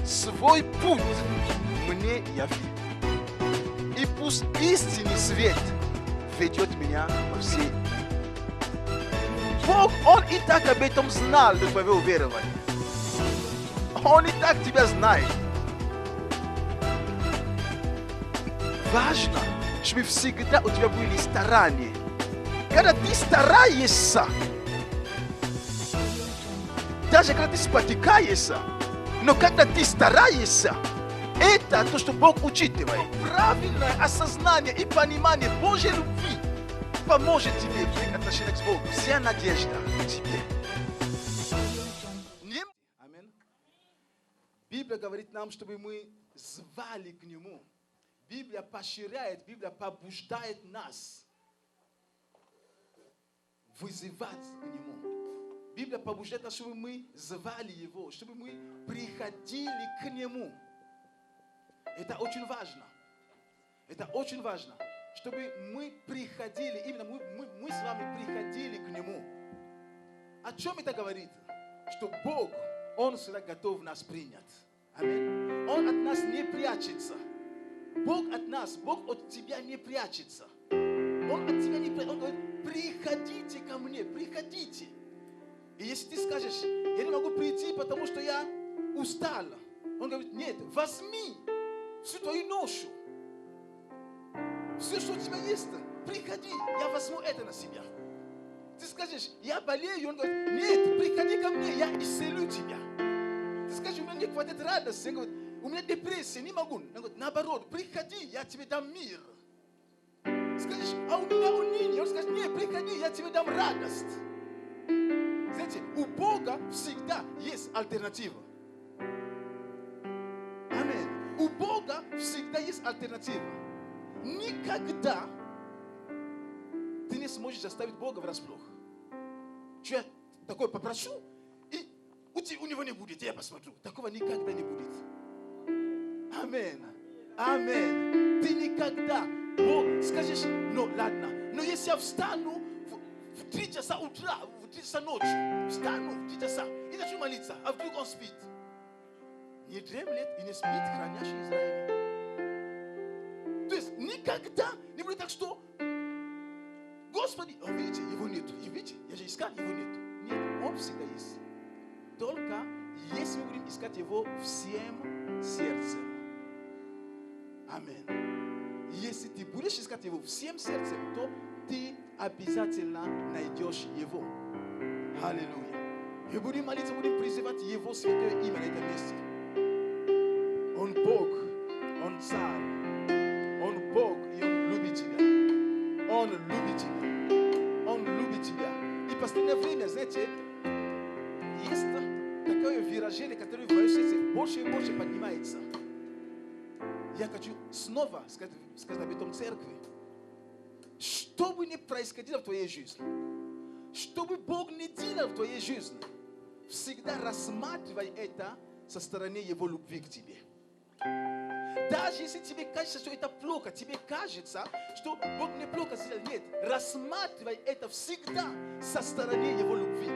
свой путь мне яви. И пусть истинный свет ведет меня во все. Бог, Он и так об этом знал до твоего уверования. Он и так тебя знает. Важно, чтобы всегда у тебя были старания. Когда ты стараешься, даже когда ты спотыкаешься, но когда ты стараешься, это то, что Бог учитывает. Правильное осознание и понимание Божьей любви поможет тебе в твоих отношениях с Богом. Вся надежда в тебе. Аминь. Библия говорит нам, чтобы мы звали к Нему. Библия поощряет, Библия побуждает нас вызывать к Нему. Библия побуждает нас, чтобы мы звали Его, чтобы мы приходили к Нему. Это очень важно. Это очень важно, чтобы мы приходили, именно мы с вами приходили к Нему. О чем это говорит? Что Бог, Он всегда готов нас принять. Аминь. Он от нас не прячется. Бог от нас, Бог от тебя не прячется. Он от тебя не прячется. Он говорит, приходите ко мне, приходите. И если ты скажешь, я не могу прийти, потому что я устал. Он говорит, нет, возьми всю твою ношу. Все, что у тебя есть, приходи, я возьму это на себя. Ты скажешь, я болею, он говорит, нет, приходи ко мне, я исцелю тебя. Ты скажешь, у меня не хватит радости, он говорит, у меня депрессия, не могу. Он говорит, наоборот, приходи, я тебе дам мир. Скажешь, а у меня уныние, он скажет, нет, приходи, я тебе дам радость. Знаете, у Бога всегда есть альтернатива. Аминь. У Бога всегда есть альтернатива. Никогда ты не сможешь заставить Бога врасплох. Что я такое попрошу, и у него не будет, я посмотрю. Такого никогда не будет. Аминь. Аминь. Ты никогда, Бог, скажешь, ну ладно, но если я встану в 3 часа утра, в 3 часа ночи, встану в 3 часа и начну молиться, а вдруг он спит. Не дремлет и не спит, хранящий Израиль. То есть никогда не будет так, что Господи, видите, его нету. И видите, я же искал, его нету. Нет, он всегда есть. Только если мы будем искать его всем сердцем. Аминь. Если ты будешь искать его всем сердцем, то ты обязательно найдешь его. Аллилуйя. И будем молиться, будем призывать его святое имя на этом месте. Он Бог, Он Царь. Он Бог, и Он любит тебя. Он любит тебя. Он любит тебя. И в последнее время, знаете, есть такое выражение, которое в моем сердце больше и больше поднимается. Я хочу снова сказать об этом церкви. Что бы ни происходило в твоей жизни, что бы Бог ни делал в твоей жизни, всегда рассматривай это со стороны Его любви к тебе. Даже если тебе кажется, что это плохо, тебе кажется, что Бог мне плохо сделал. Нет, рассматривай это всегда со стороны Его любви.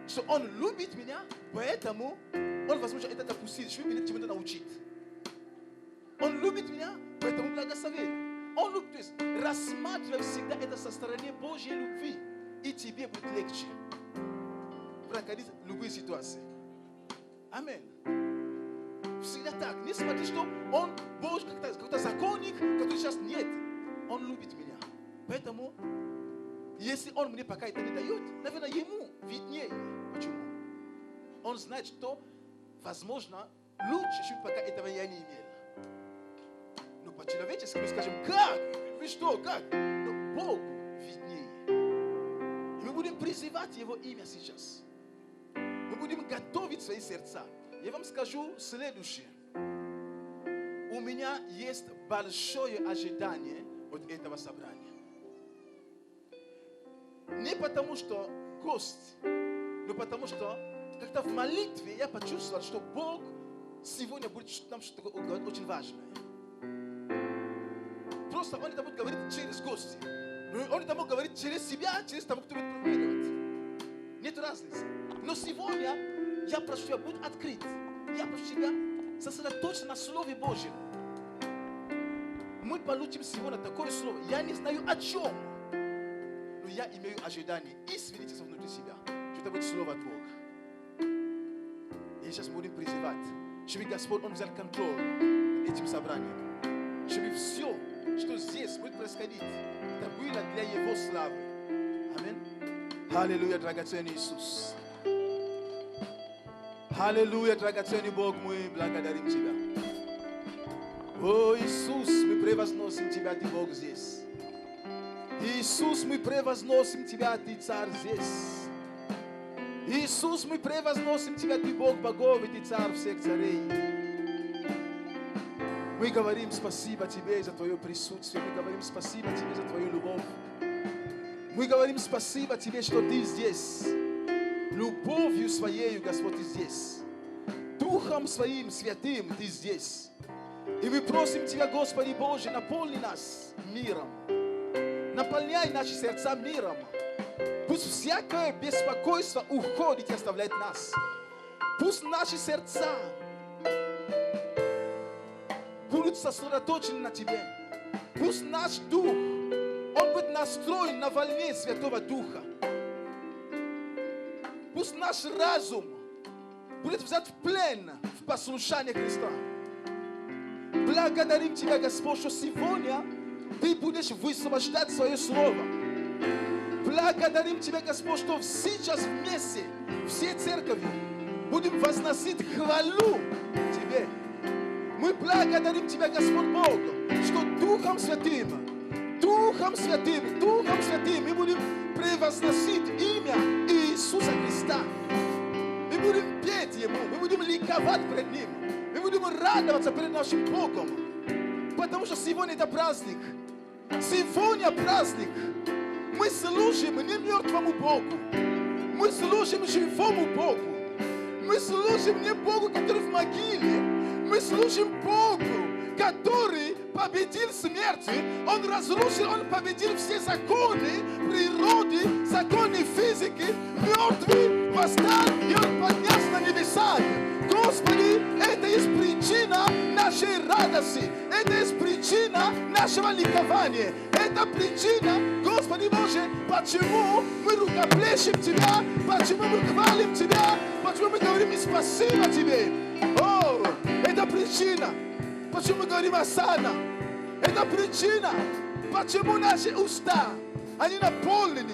Что Он любит меня, поэтому Он, возможно, это допустил, чтобы меня чему-то научить. Он любит меня, поэтому благословен. Он любит, то есть рассматривай всегда это со стороны Божьей любви, и тебе будет легче проходить любые ситуации. Аминь. Всегда так. Не смотри, что он Божий, какой-то законник, который сейчас нет. Он любит меня. Поэтому, если он мне пока это не дает, наверное, ему виднее. Почему? Он знает, что, возможно, лучше, чем пока этого я не имел. Но по-человечески мы скажем, как? Вы что, как? Но Бог виднее. И мы будем призывать Его имя сейчас. Мы будем готовить свои сердца. Я вам скажу следующее. У меня есть большое ожидание от этого собрания. Не потому, что гость, но потому, что как-то в молитве я почувствовал, что Бог сегодня будет нам что-то говорить очень важное. Просто Он это будет говорить через гостей. Но Он это будет говорить через себя, через того, кто будет проповедовать. Нет разницы. Но сегодня Я прошу тебя, будь открыт. Я прошу тебя, сосредоточься на Слове Божьем. Мы получим сегодня такое слово. Я не знаю о чем, но я имею ожидание и свидетельство внутри себя, что это будет слово от Бога. И сейчас будем призывать, чтобы Господь, Он взял контроль над этим собранием. Чтобы все, что здесь будет происходить, это было для Его славы. Аминь. Аллилуйя, драгоценный Иисус. Аллилуйя, драгоценный Бог, мы благодарим Тебя. О, Иисус, мы превозносим Тебя, Ты Бог здесь. Иисус, мы превозносим Тебя, Ты Царь здесь. Иисус, мы превозносим Тебя, Ты Бог богов, и Ты Царь всех царей. Мы говорим спасибо Тебе за Твое присутствие. Мы говорим спасибо Тебе за Твою любовь. Мы говорим спасибо Тебе, что Ты здесь. Любовью Своею, Господь, Ты здесь. Духом Своим Святым Ты здесь. И мы просим Тебя, Господи Боже, наполни нас миром. Наполняй наши сердца миром. Пусть всякое беспокойство уходит и оставляет нас. Пусть наши сердца будут сосредоточены на Тебе. Пусть наш дух, он будет настроен на волне Святого Духа. Пусть наш разум будет взят в плен в послушание Христа. Благодарим Тебя, Господь, что сегодня Ты будешь высвобождать Свое Слово. Благодарим Тебя, Господь, что сейчас вместе, все церковью, будем возносить хвалу Тебе. Мы благодарим Тебя, Господь Бог, что Духом Святым мы будем превозносить имя Иисуса Христа. Мы будем петь Ему, мы будем ликовать пред Ним, мы будем радоваться перед нашим Богом, потому что сегодня это праздник. Сегодня праздник. Мы служим не мертвому Богу, мы служим живому Богу. Мы служим не Богу, который в могиле, мы служим Богу, который победил смерть. Он разрушил, Он победил все законы природы, законы физики. Мертвый восстал, и Он поднялся на небеса. Господи, это есть причина нашей радости. Это есть причина нашего ликования. Это причина, Господи Боже, почему мы рукоплещем Тебя, почему мы хвалим Тебя, почему мы говорим спасибо Тебе. О, это причина, почему мы говорим Осанна. Это причина, почему наши уста, они наполнены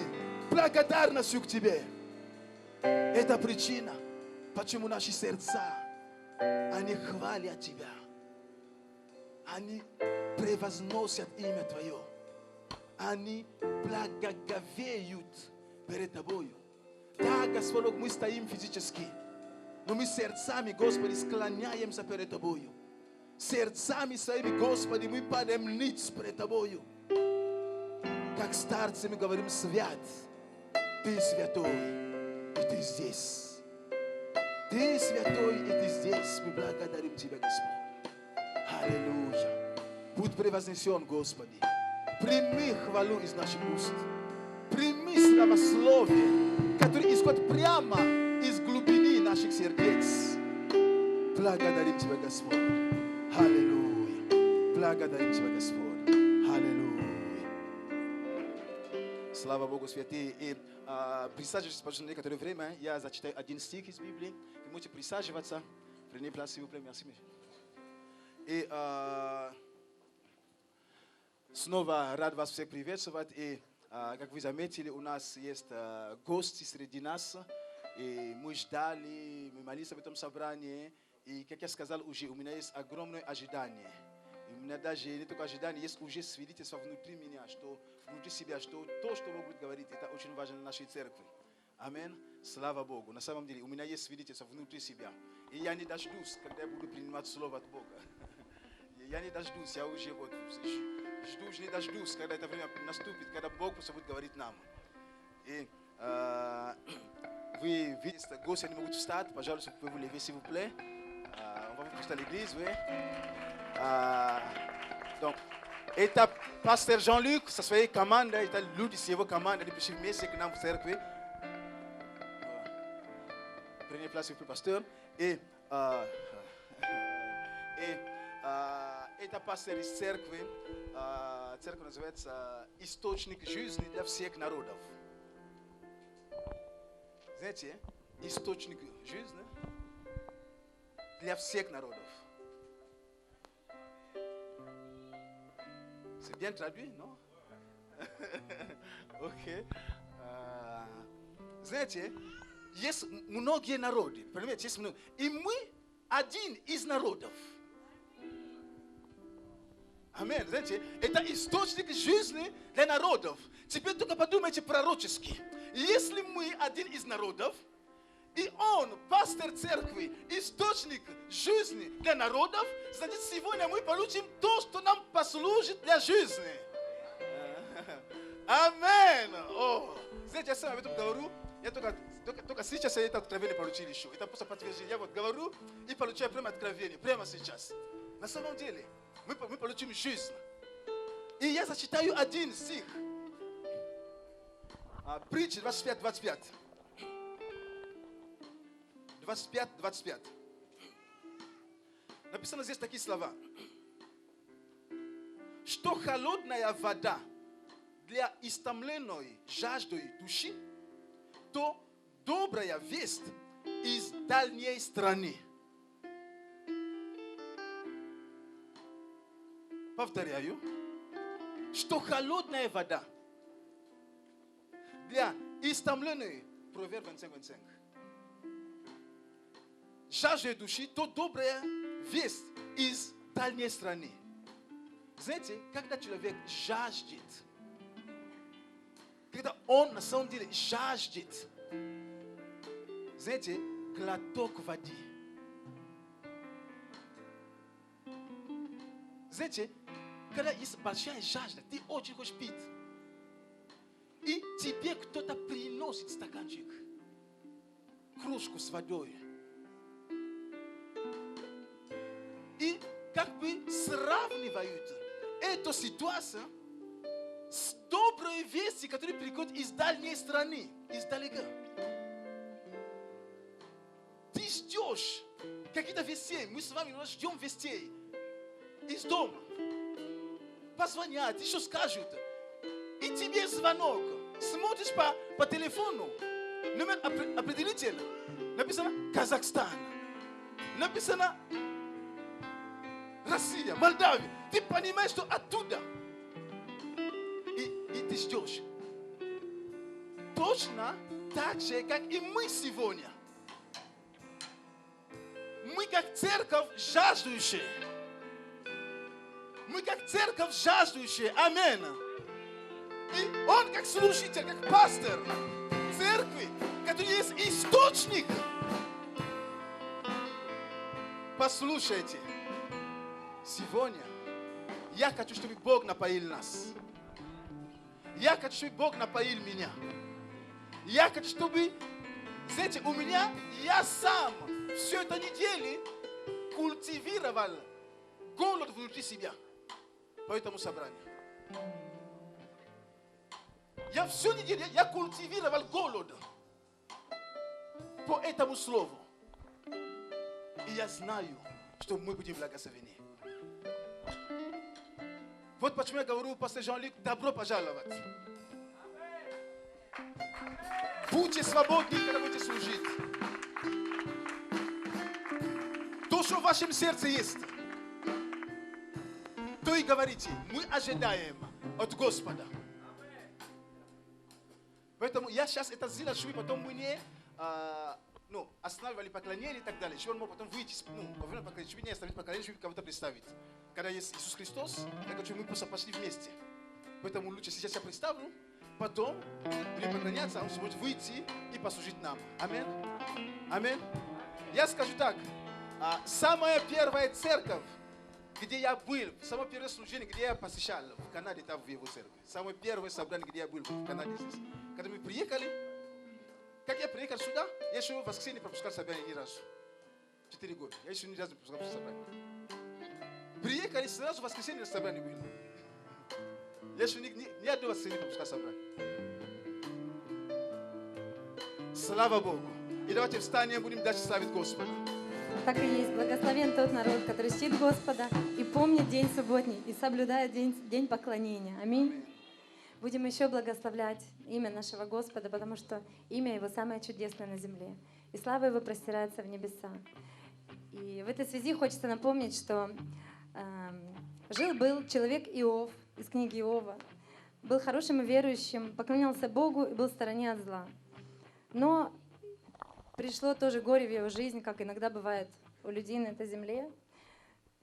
благодарностью к Тебе. Это причина, почему наши сердца, они хвалят Тебя. Они превозносят имя Твое. Они благоговеют перед Тобою. Да, Господь, мы стоим физически, но мы сердцами, Господи, склоняемся перед Тобою. Сердцами своими, Господи, мы падаем ниц перед Тобою. Как старцы мы говорим: свят, Ты святой, и Ты здесь. Ты святой, и Ты здесь. Мы благодарим Тебя, Господь. Аллилуйя. Будь превознесен, Господи. Прими хвалу из наших уст. Прими славословие, которое исходит прямо из глубины наших сердец. Благодарим Тебя, Господь. Аллилуйя. Благодарим Тебя, Господь. Аллилуйя. Слава Богу, святые. И присаживайтесь, пожалуйста, на некоторое время. Я зачитаю один стих из Библии. Вы можете присаживаться. Prenez place, s'il vous plaît. Merci. И снова рад вас всех приветствовать. И как вы заметили, у нас есть гости среди нас. И мы ждали, мы молились об этом собрании. И как я сказал уже, у меня есть огромное ожидание. И у меня даже не только ожидание, есть уже свидетельство внутри меня, что внутри себя, что то, что Бог будет говорить, это очень важно для нашей церкви. Аминь. Слава Богу. На самом деле, у меня есть свидетельство внутри себя. И я не дождусь, когда я буду принимать слово от Бога. Я не дождусь, я уже вот жду, не дождусь, когда это время наступит, когда Бог просто будет говорить нам. И вы видите, гости не могут встать, пожалуйста, вы pouvez vous lever, s'il vous plaît. On va vous pousser à l'église, oui. Donc, это пастор Jean-Luc, со своей командой, это люди с его командой, они пришли вместе к нам в церкви. Prenez place, s'il vous plaît, pasteur. Et это пастор из церкви. Церковь называется «Источник жизни для всех народов». Знаете, источник жизни для всех народов. C'est bien traduit, non? Ok. Знаете, есть многие народы. Понимаете, есть много. И мы один из народов. Аминь. Знаете, это источник жизни для народов. Теперь только подумайте пророчески. Если мы один из народов, и он, пастор церкви, источник жизни для народов, значит, сегодня мы получим то, что нам послужит для жизни. Аминь. О, знаете, я сам об этом говорю. Я только сейчас я это откровение получил еще. Это просто подтверждение. Я вот говорю и получаю прямо откровение. Прямо сейчас. На самом деле, мы получим жизнь. И я зачитаю один стих. Притча 25. 25. Написано здесь такие слова. Что холодная вода для истомленной жаждой души, то добрая весть из дальней страны. Повторяю. Что холодная вода для истомленной, Проверб 25. Жаждой души, то добрая весть из дальней страны. Знаете, когда человек жаждет, когда он на самом деле жаждет, знаете, глоток воды. Знаете, когда есть большая жажда, ты очень хочешь пить. И тебе кто-то приносит стаканчик, кружку с водой. И как бы сравнивают эту ситуацию с доброй вестью, которая приходит из дальней страны, издалека. Ты ждешь каких-то вестей. Мы с вами ждем вестей из дома. Позвонят, еще скажут. И тебе звонок. Смотришь по телефону. Номер определитель. Написано Казахстан. Написано Россия, Молдавия. Ты понимаешь, что оттуда. И ты ждешь. Точно так же, как и мы сегодня. Мы как церковь жаждущая. Мы как церковь жаждущая. Аминь. И он как служитель, как пастор церкви, который есть источник. Послушайте. Сегодня я хочу, чтобы Бог напоил нас. Я хочу, чтобы Бог напоил меня. Я хочу, чтобы, знаете, у меня, я сам всю эту неделю культивировал голод внутри себя по этому собранию. Я всю неделю, я культивировал голод по этому слову. И я знаю, что мы будем благословены. Вот почему я говорю, пастор Жан-Люк, добро пожаловать. Будьте свободны, когда будете служить. То, что в вашем сердце есть, то и говорите. Мы ожидаем от Господа. Поэтому я сейчас это сделаю, чтобы потом мы не останавливали поклонение и так далее. Чтобы он мог потом выйти, во время поклонения, чтобы не оставить поклонение, чтобы кого-то представить. Когда есть Иисус Христос, я хочу, мы просто пошли вместе. Поэтому лучше сейчас я представлю, потом будем поклоняться, он сможет выйти и послужить нам. Аминь. Аминь. Я скажу так, самая первая церковь, где я был, самое первое служение, где я посещал, в Канаде, там в его церкви. Самое первое собрание, где я был, в Канаде здесь. Когда мы приехали, как я приехал сюда, я еще в воскресенье не пропускал собрание ни разу. 4 года. Я еще ни разу не пропускал собрание. Приехали сразу в воскресенье на собрание были. Я еще ни одного воскресенья не пропускал собрание. Слава Богу. И давайте встанем, будем дальше славить Господа. Так и есть. Благословен тот народ, который чтит Господа и помнит день субботний, и соблюдает день поклонения. Аминь. Будем еще благословлять имя нашего Господа, потому что имя Его самое чудесное на земле. И слава Его простирается в небеса. И в этой связи хочется напомнить, что жил-был человек Иов из книги Иова. Был хорошим и верующим, поклонялся Богу и был в стороне от зла. Но пришло тоже горе в его жизнь, как иногда бывает у людей на этой земле.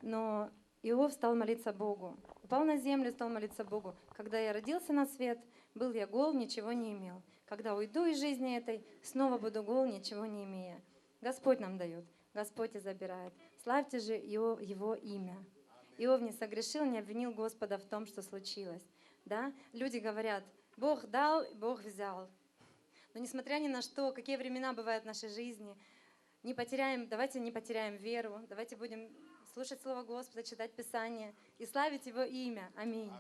Но Иов стал молиться Богу. Упал на землю, стал молиться Богу. Когда я родился на свет, был я гол, ничего не имел. Когда уйду из жизни этой, снова буду гол, ничего не имея. Господь нам дает, Господь и забирает. Славьте же Его имя. Иов не согрешил, не обвинил Господа в том, что случилось. Да? Люди говорят, Бог дал, Бог взял. Но несмотря ни на что, какие времена бывают в нашей жизни, давайте не потеряем веру, давайте будем слушать Слово Господа, читать Писание и славить Его имя. Аминь.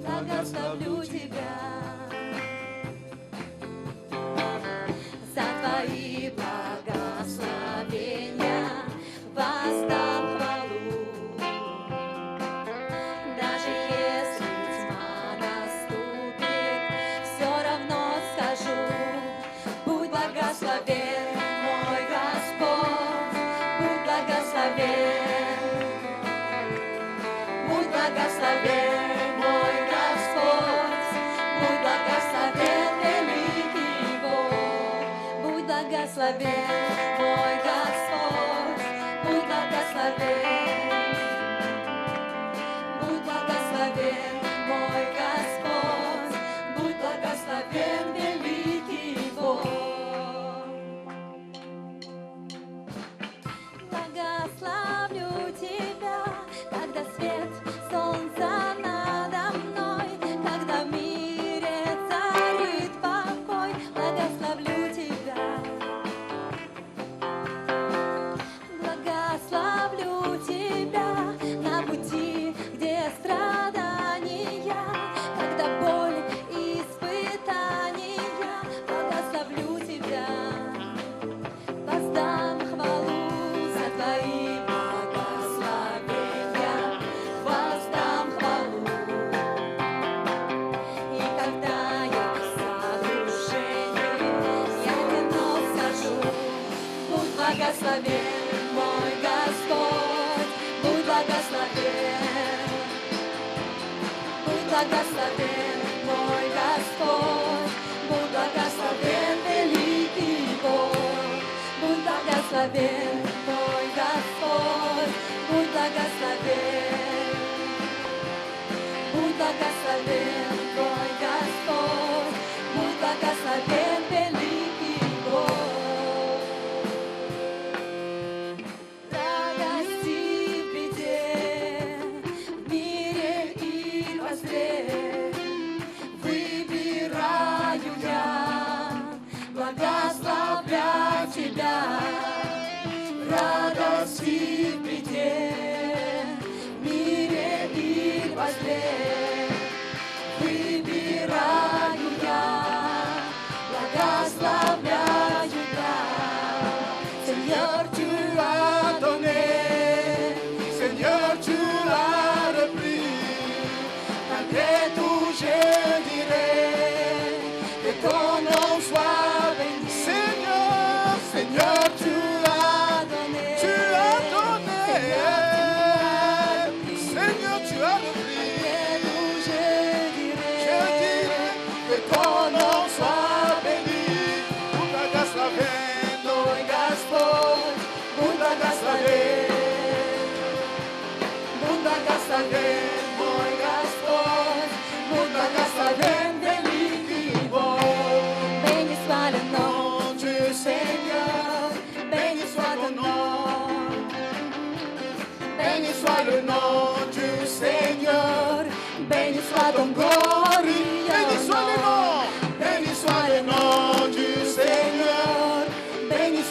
Благословлю тебя за твои благословения, воздам хвалу. Даже если тьма наступит, все равно скажу: будь благословен, мой Господь, будь благословен, будь благословен. Благословен мой Господь, будь благословен, будь благословен мой Господь, будь благословен великий Бог. Благословлю тебя, когда свет солнца надо мной, когда в мире царит покой. Благословлю тебя. Благословлю тебя на пути, где страдания, когда боль и испытания. Благословлю тебя, воздам хвалу за твои благословения, воздам хвалу. И когда я в сокрушении, я вновь скажу: будь благословен мой Господь, будь благословен, будь благословен мой Господь, будь благословен великий Бог, будь благословен мой Господь, будь благословен, будь благословен мой Господь, будь благословен великий Бог. Выбираю я благословлять тебя,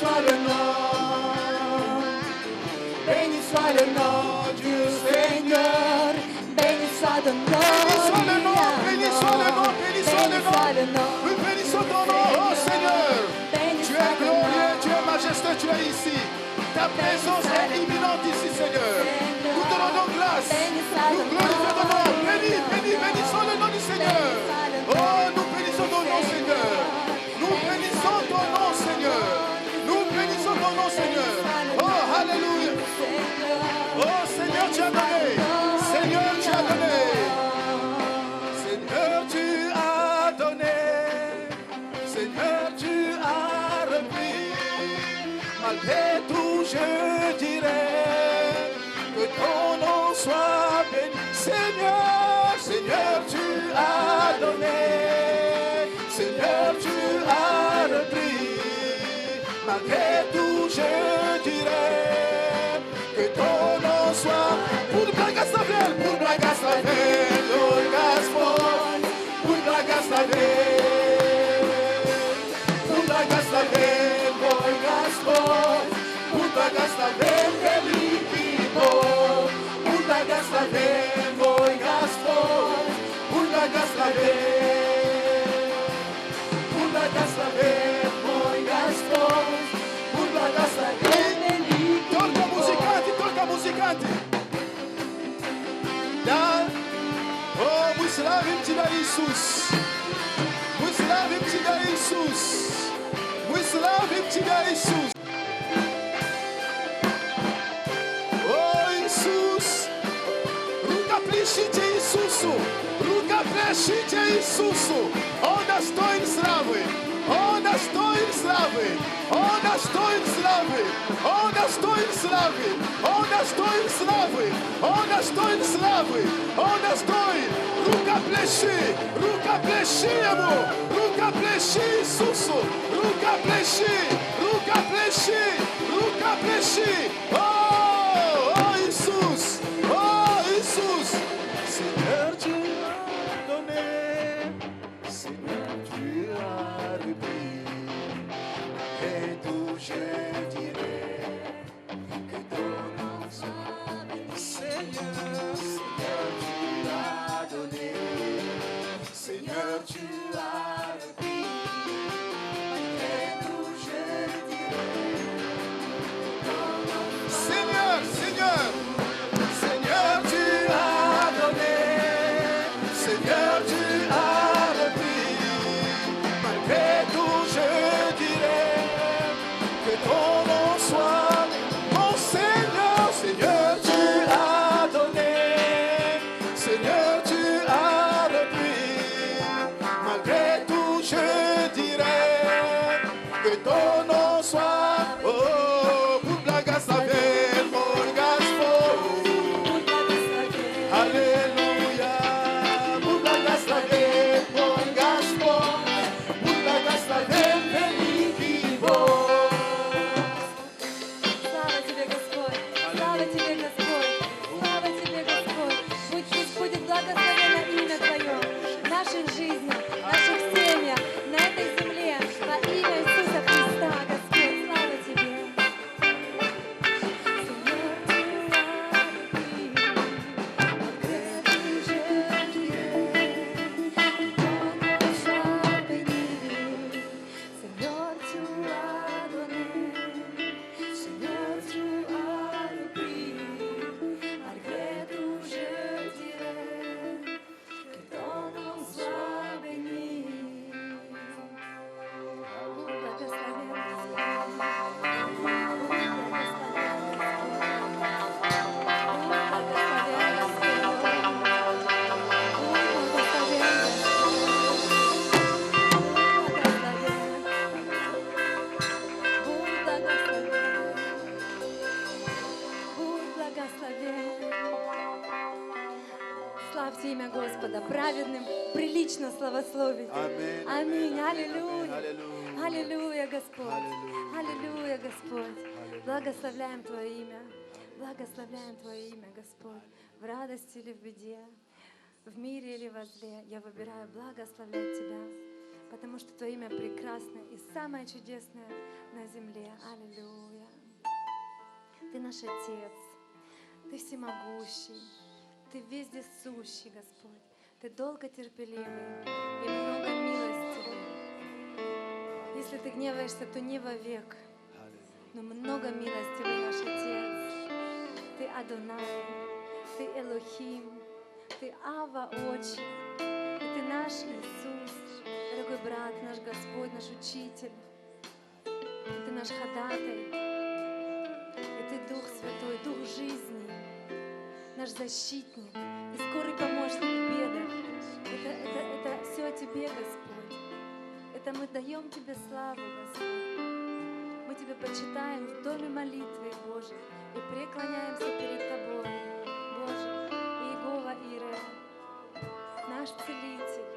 soit le nom. Béni soit le nom du Seigneur. Béni soit le nom. Béni soit le nom, béni soit le nom, béni soit le nom. le nom. Nous bénissons ton nom, oh Seigneur. Béni Tu soit es le glorieux, nom. tu es majestueux, tu es ici. Ta présence est imminente ici, Seigneur. Nous te rendons grâce. Nous glorifions ton nom. Béni, béni, béni soit le nom du Seigneur. Oh, nous bénissons ton nom, Seigneur. Nous bénissons ton nom, Seigneur. Nous bénissons ton nom, Seigneur. Oh, alléluia. Oh, Seigneur, tu as donné. Seigneur, tu as donné. Seigneur, tu as donné. Seigneur, tu as repris. Malgré tout, je dirais que ton nom soit béni. Seigneur, Seigneur, tu as donné. Seigneur, tu as repris. Malgré tout, je dirais que ton nom soit pour Blagastavel, pour Blagastavel, pour Gaspard, pour Blagastavel, pour Blagastavel, pour Gaspard, pour Blagastavel, Felipe, pour Blagastavel, pour Gaspard, pour Blagastavel, pour Blagastavel, pour Gaspard, pour Blagastavel, Felipe. Toca musicante. Da. Oh, мы славим Тебя, Иисус. Мы славим Тебя, Иисус. Мы славим Тебя, Иисус. О, Иисус. Рукоплещите Иисусу. Рукоплещите Иисусу. Он достоин славы. Он достоин славы. Он достоин славы. Он достоин славы. Он достоин славы. Он достоин славы. Он достоин. Рукоплещи. Рукоплещи Ему. Рукоплещи Иисусу. Рукоплещи. Рукоплещи. Рукоплещи. О, Иисус. О, Иисус. Seigneur, tu as donné. Seigneur, tu as repris. Et tout je dirai que ton nom soit béni. Seigneur, Seigneur, tu as donné. Seigneur, tu as repris. Et tout je dirai que ton nom soit Seigneur, Seigneur, Seigneur, tu as donné. Seigneur, tu as repris. Malgré tout, je dirai que ton nom soit mon Seigneur. Seigneur, tu as donné. Seigneur, tu as repris. Malgré tout, je dirai que ton nom soit oh, pour Blagastavel, mon Gaspard. Alléluia. Pour Blagastavel, mon Gaspard. Pour Blagastavel, Felipe. Слава Тебе, Господь! Слава Тебе, Господь! Слава Тебе, Господь! Пусть будет благословено имя Твое в наших жизнях, в наших семьях, на этой земле, во имя Иисуса Христа, Господь! Слава Тебе! Seigneur, tu as donné. Seigneur, tu as repris. Malgré tout, je dirai que ton nom soit béni. Славьте имя Господа, праведным прилично славословить. Аминь. Аминь. Аллилуйя. Аллилуйя. Аллилуйя, Господь. Аллилуйя. Аллилуйя, Господь. Аллилуйя. Благословляем Твое имя. Благословляем Твое имя, Господь. В радости или в беде, в мире или во зле, я выбираю благословлять Тебя, потому что Твое имя прекрасное и самое чудесное на земле. Аллилуйя. Ты наш Отец, Ты всемогущий, Ты везде сущий, Господь. Ты долготерпеливый и много милостивый. Если Ты гневаешься, то не вовек, но много милостивый наш Отец. Ты Адонай, Ты Элохим, Ты Ава Очи, и Ты наш Иисус, дорогой брат, наш Господь, наш Учитель. Ты наш ходатай, и Ты Дух Святой, Дух жизни, наш защитник и скорый помощник в бедах. Это все о Тебе, Господь. Это мы даем Тебе славу, Господь. Мы Тебя почитаем в доме молитвы, Боже, и преклоняемся перед Тобой, Боже, Иегова Ире, наш Целитель,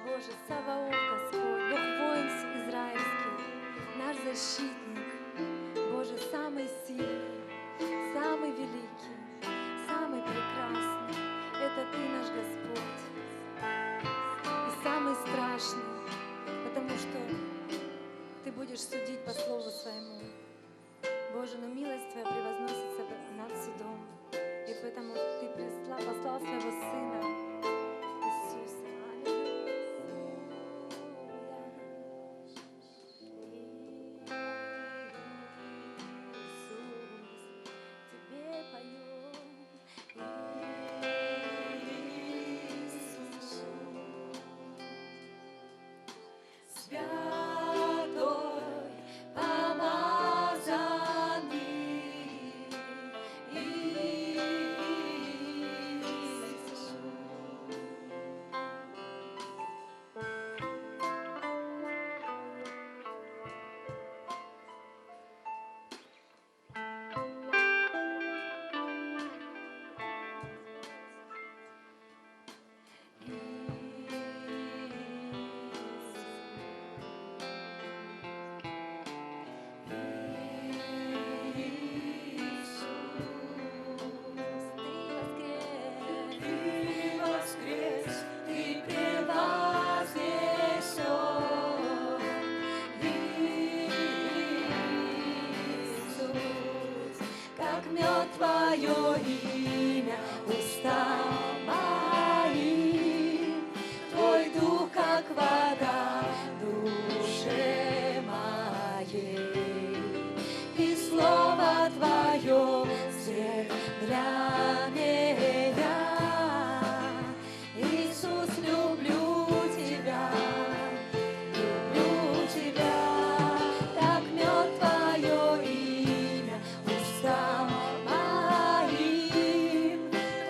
Боже, Саваоф, Господь, Бог воинств израильский, наш защитник, Боже, самый сильный, самый великий, самый прекрасный. Это Ты, наш Господь, и самый страшный, потому что Ты будешь судить по слову Своему. Боже, но милость Твоя превозносится над судом, и поэтому Ты послал Своего Сына Иисуса. Тебе поем, Иисус. Святой, помазанный Иисус. Ты воскрес, Ты превознесен, Иисус, как мед Твое имя устам моим, Твой дух, как вода в душе моей, и слово Твое свет для меня. Иисус, люблю Тебя, так мед Твое имя устам моим,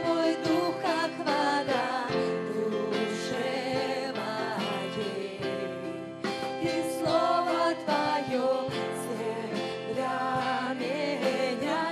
Твой дух, как вода в душе моей, и слово Твое свет для меня.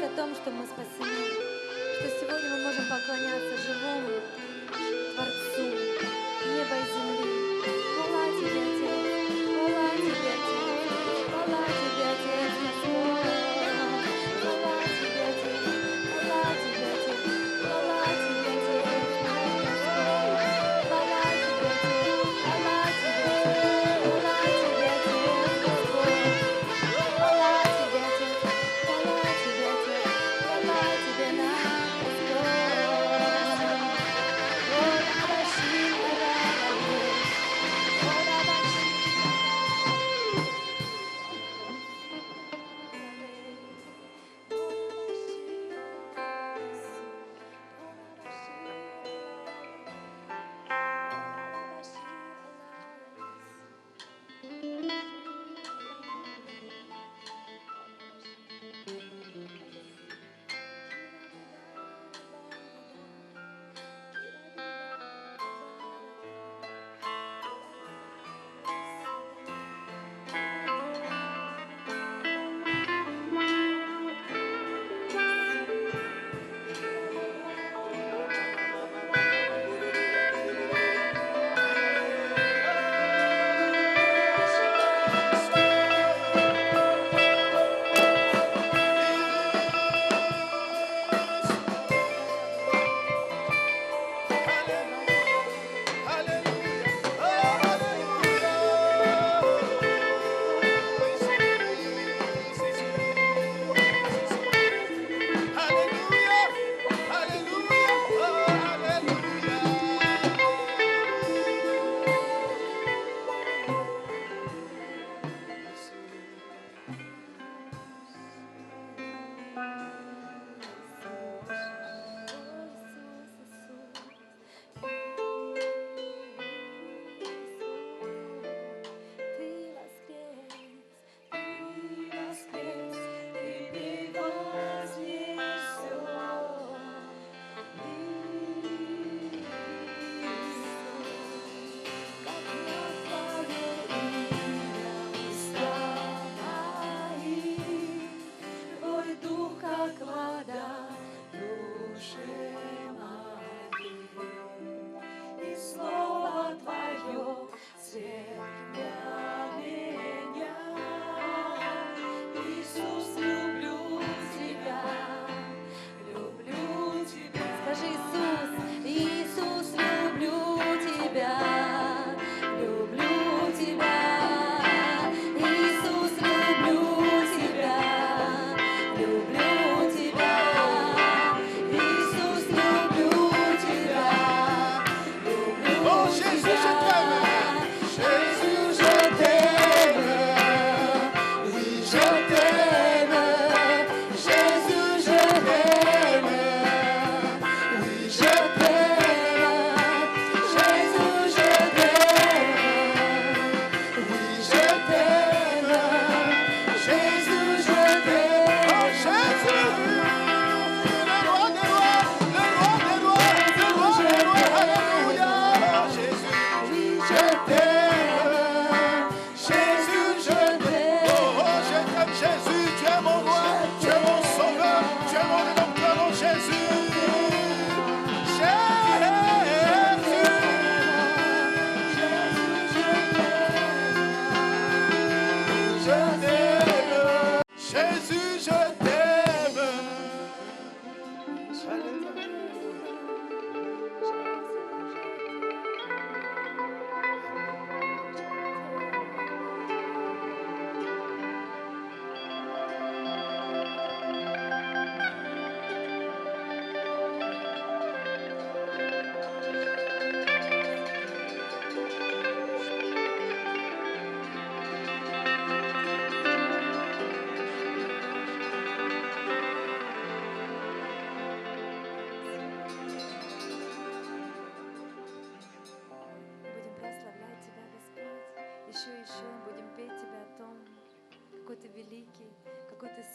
о том, что мы спасены, что сегодня мы можем поклоняться живому Творцу неба и земли. Хвала Тебе, Отец, хвала Тебе, Отец, хвала Тебе, Отец, Господь. Хвала Тебе, Отец, хвала Тебе, Отец, хвала Тебе, Отец, наш Господь. Хвала Тебе, Отец, хвала Тебе, Отец, хвала Тебе, Отец, Господь. Хвала Тебе, Отец, хвала Тебе, Отец, хвала Тебе, наш Господь.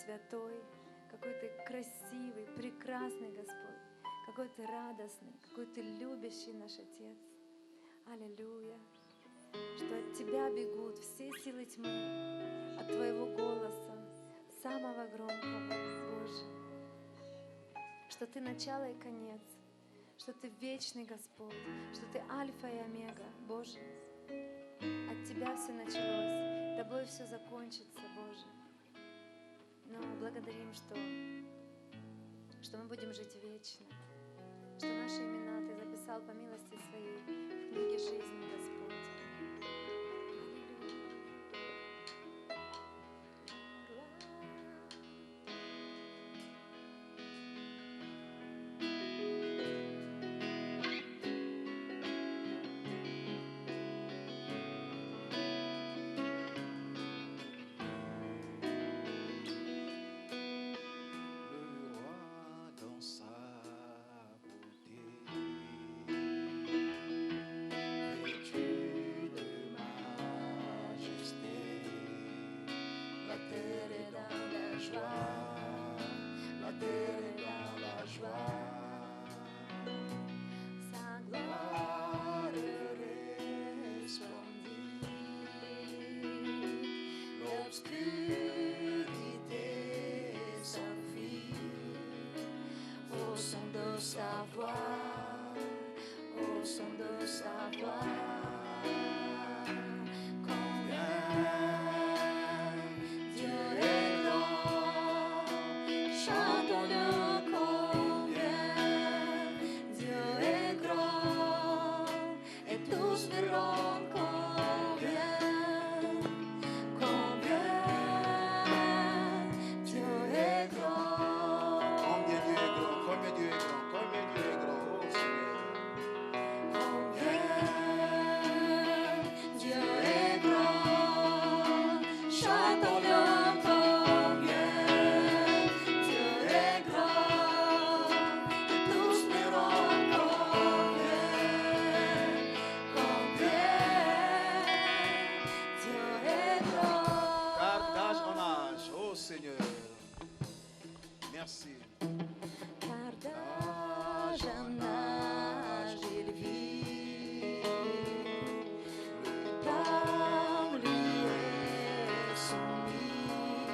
святой, какой ты красивый, прекрасный, Господь, какой ты радостный, какой ты любящий наш Отец. Аллилуйя. Что от Тебя бегут все силы тьмы, от Твоего голоса, самого громкого, Боже. что Ты начало и конец, что Ты вечный Господь, что Ты Альфа и Омега, Боже. От Тебя все началось, Тобой все закончится, Боже. Но мы благодарим, что мы будем жить вечно, что наши имена Ты записал по милости Своей в книге жизни, Господь. Le roi dans sa beauté, vêtu de majesté, la terre est dans la joie, la terre est dans la joie. Sa Gloire resplendit, l'obscurité s'enfuit au son de sa voix, au son de sa voix. Combien Dieu est grand, chantons-le combien Dieu est grand, et tous verront combien Dieu est grand. Combien Dieu est grand, combien Dieu est grand, combien Dieu est grand, oh Seigneur. Combien Dieu est grand, chantons-le combien Dieu est grand, et tous verront combien Dieu est grand. Car d'âge en âge, oh Seigneur, merci. Car d'âge en âge il vit, le temps lui est soumis.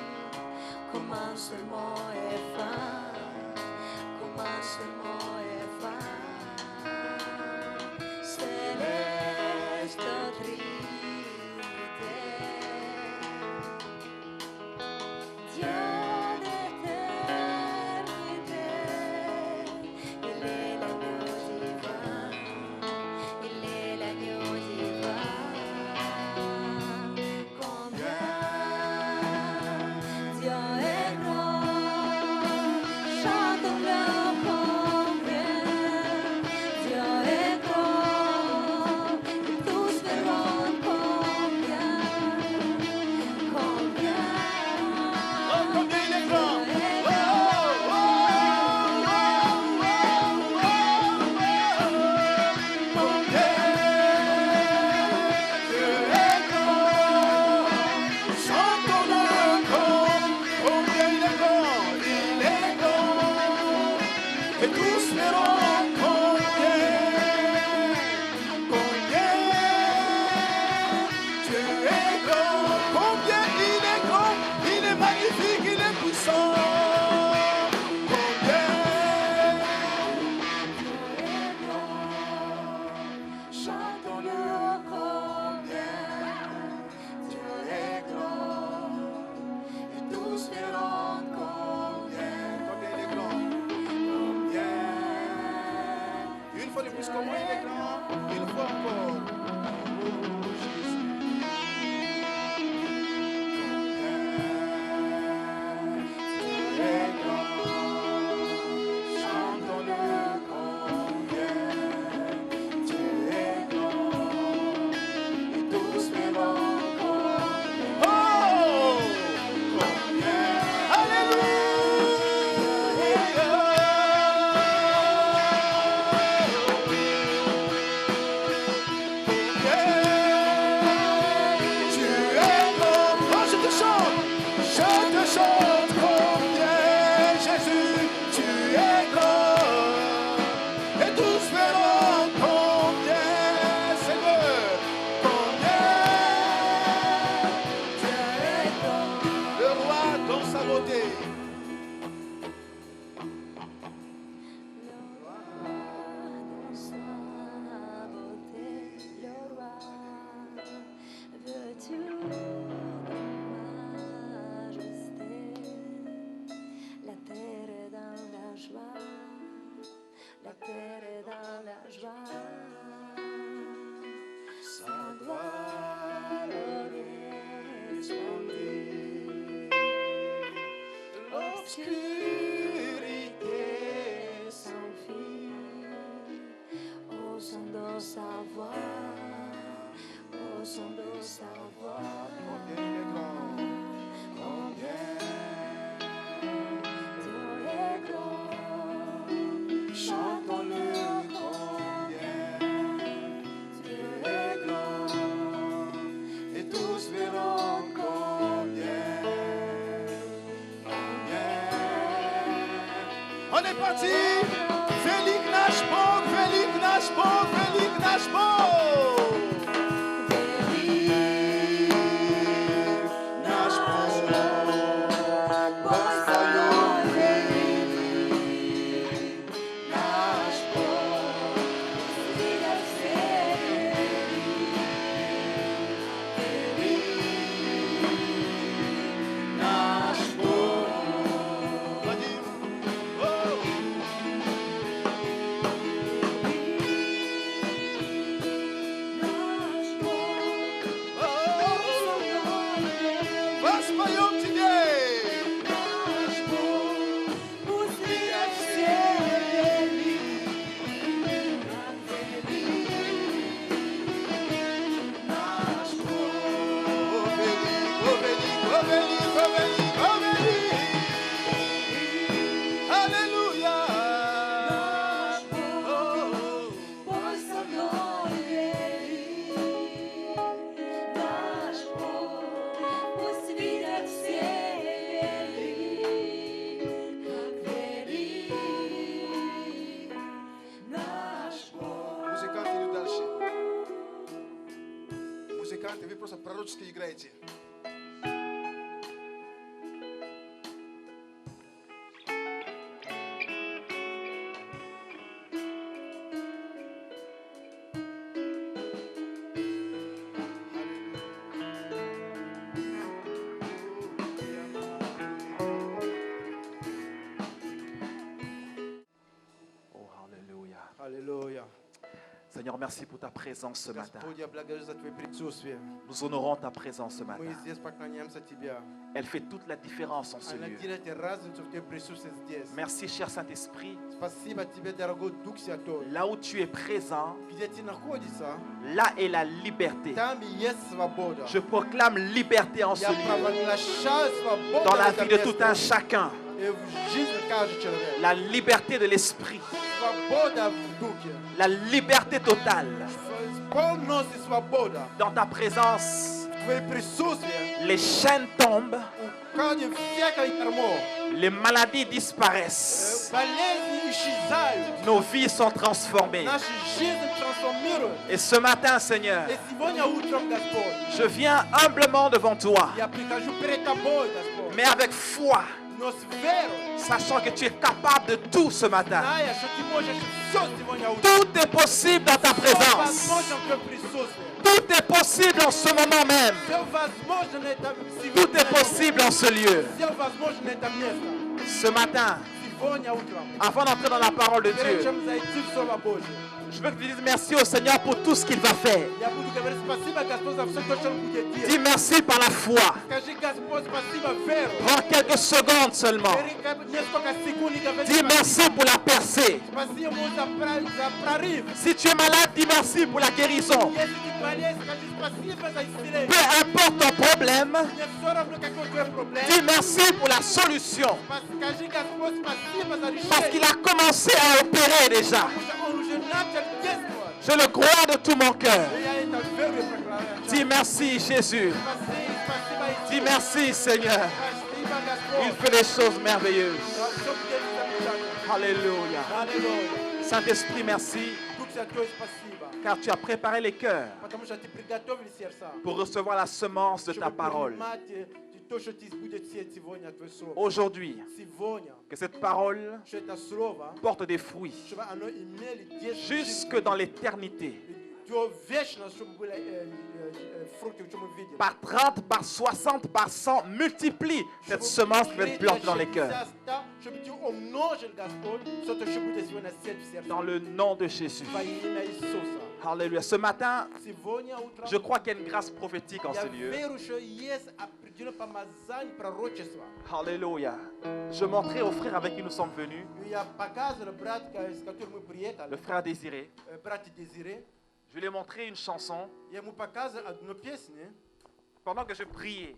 Commencement et fin, commencement et fin, céleste Trinité. Dieu d'éternité, il est l'agneau divin, il est l'agneau divin. Combien Dieu est grand, parti. Velik naš Bog, velik naš Bog, velik naš Bog. Naš Bog. Музыканты, вы просто пророчески играете. Oh, Alléluia. Аллилуйя. Seigneur, merci pour ta présence ce matin. Господь, я благодарю за Твое присутствие. Nous honorons ta présence ce Мы matin. здесь поклоняемся Тебя. Elle fait toute la différence en ce Она lieu. делает разницу в Твоем присутствии здесь. Merci, cher Saint-Esprit. Спасибо Тебе, дорогой Дух Святой. Là où tu es présent, Где Ты находишься, là est la liberté. там и есть свобода. Je proclame liberté en ce Я lieu. провозглашаю свободу Dans la в этом vie de tout un месте. chacun. И в жизни каждого человека. La liberté de l'esprit. Свобода в духе. La liberté totale. Полностью свобода. Dans ta présence, В Твоем присутствии les chaînes tombent, уходит всякое ярмо. les maladies disparaissent. Болезни исчезают. Nos vies sont transformées. Наши жизни трансформируют. Et ce matin, Seigneur, И сегодня утром, Господь, je viens humblement devant toi, я прихожу перед Тобой, Господь, mais avec foi, но с верой, sachant que tu es capable de tout ce matin. зная, что Ты можешь все сегодня утром. Tout est possible dans ta Все présence. возможно в Твоем присутствии. Tout est possible en ce moment même. Все возможно на этом Tout est сегодня. possible en ce lieu. Все возможно на этом месте. Ce matin, Сегодня утром. avant d'entrer dans la parole de Перед Dieu, чем зайти в Слово Божье. je veux que tu dises merci au Seigneur pour tout ce qu'il va faire. Я буду говорить спасибо, Господь, за все то, что Он будет Dis делать. merci par la foi. Скажи, Господь, спасибо веру. Prends quelques secondes seulement. Несколько секунд и говори Dis merci pour la percée. спасибо ему за прорыв. Si tu es malade, dis merci pour la guérison. Если ты болеешь, скажи спасибо за исцеление. Peu importe ton problème, Мне все равно, какой твой проблем. dis merci pour la solution. Скажи, Господь, спасибо за Parce qu'il решение. a commencé à opérer déjà. Потому что Он уже начал действовать. Je le crois de tout mon cœur. И я это верю и проклинаю. Dis merci Jésus. Спасибо, Dis Иисус. merci Seigneur. Спасибо, Il Господь. fait des choses merveilleuses. За всё, где ты замечательно. Alléluia. Аллилуйя. Saint-Esprit, merci Дух Святой, спасибо. car tu as préparé les cœurs Потому что ты приготовил сердца. pour recevoir la semence de ta Чтобы parole. принимать то, что ты будешь сеять сегодня, Твое Слово. Aujourd'hui, Сегодня, que cette parole что это Слово, porte des fruits чтобы оно имели действие jusque dans l'éternité. до вечности, чтобы были фрукты, что мы видим. Par 30, par 60, par 100, multiplie cette semence qui va être plantée dans les cœurs. Чтобы ты умножил, Господь, все то, что будет сегодня сеять в сердце. Dans le nom de Jésus. Во имя Иисуса. Alléluia. Ce matin, Сегодня утром je crois qu'il y a une grâce prophétique en я ce lieu. верю, что есть определенное помазание пророчества. Alléluia. Je montrais aux frères avec qui nous sommes venus, И я показывал брат, с которым мы приехали, le frère Désiré. брат Дезире, Je lui ai montré une chanson я ему показывал одну песню. pendant que je priais.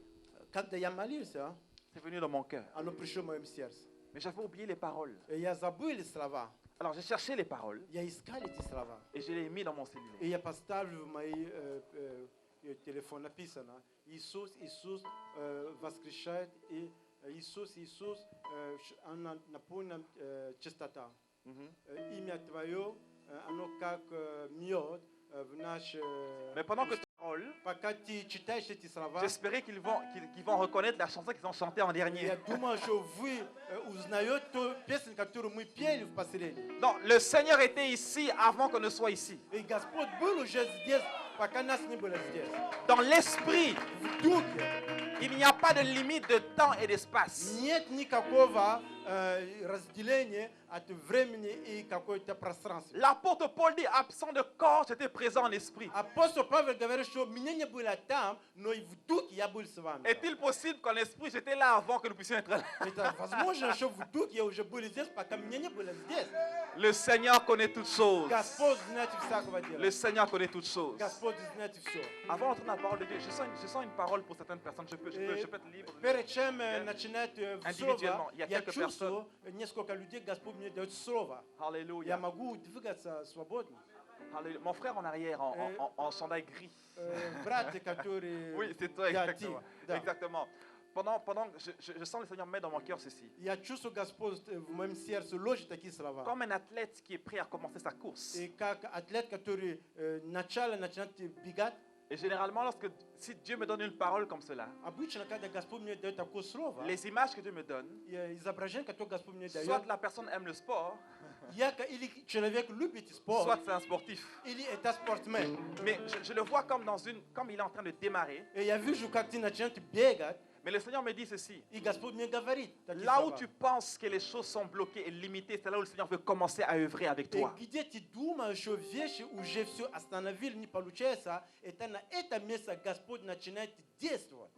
Когда я молился, C'est venu dans mon cœur. оно пришло в моем сердце. Mais j'avais oublié les paroles. И я забыл слова. Alors j'ai cherché les paroles Я искал эти слова. et je les ai mis dans mon И cellulaire. я поставлю в мой телефон написано: Иисус, Иисус воскрешает и Иисус напомнил чистота. Mhm. Имя Твое, оно как мед в наш... Mais pendant que tu parles, Пока ты читаешь эти слова, j'espérais qu'ils vont reconnaître la chanson qu'ils ont chantée en dernier. я думаю, что вы узнаете ту песню, которую мы пели в последний. Non, le Seigneur était ici avant qu'on ne soit ici. И Господь был уже здесь, пока нас не было здесь. Dans l'esprit, В духе il n'y a pas de limite de temps et d'espace. нет никакого разделения от времени и какое-то пространство. L'apôtre Paul dit absent de corps, j'étais présent en esprit. Апостол Павел говорит, что меня не было там, но и в духе я был с вами. Est-il possible qu'en esprit j'étais là avant que nous puissions être là? Это возможно, что в духе я уже был здесь, пока меня не было здесь. Le Seigneur connaît toutes choses. Господь знает всякого Le дела. Seigneur connaît toutes choses. Господь знает все. Avant d'entrer dans la parole de Dieu, je sens une parole pour certaines personnes. Je peux être libre. Перед чем начинать Индивидуellement, слово, il y a я quelques чувствую, несколько людей Господь мне дает слово. Я Alléluia. могу двигаться свободно. Alléluia. Mon frère en arrière, en chandail gris. Брат, который... Oui, c'est toi, я exactement. ти, да. Exactement. Pendant que je sens le Seigneur mettre dans mon cœur ceci. Я чувствую, Господь в моем сердце ложит такие слова. Comme un athlète qui est prêt à commencer sa course. И как атлет, который начало начинает бегать, Et généralement, si Dieu me donne une parole comme cela, обычно, когда Господь мне дает такое слово, les images que Dieu me donne, изображение, которое Господь мне soit дает, la personne aime le sport, или человек любит спорт, soit c'est un sportif. или это спортсмен. Mais je le vois comme comme il est en train de démarrer. И я вижу, как ты начинаешь бегать, Mais le Seigneur me dit ceci. и Господь мне говорит такие Là où слова. tu penses que les choses sont bloquées et limitées, c'est là où le Seigneur veut commencer à œuvrer avec И toi. где ты думаешь, что вещи уже все остановили, не получается, это на это место Господь начинает действовать.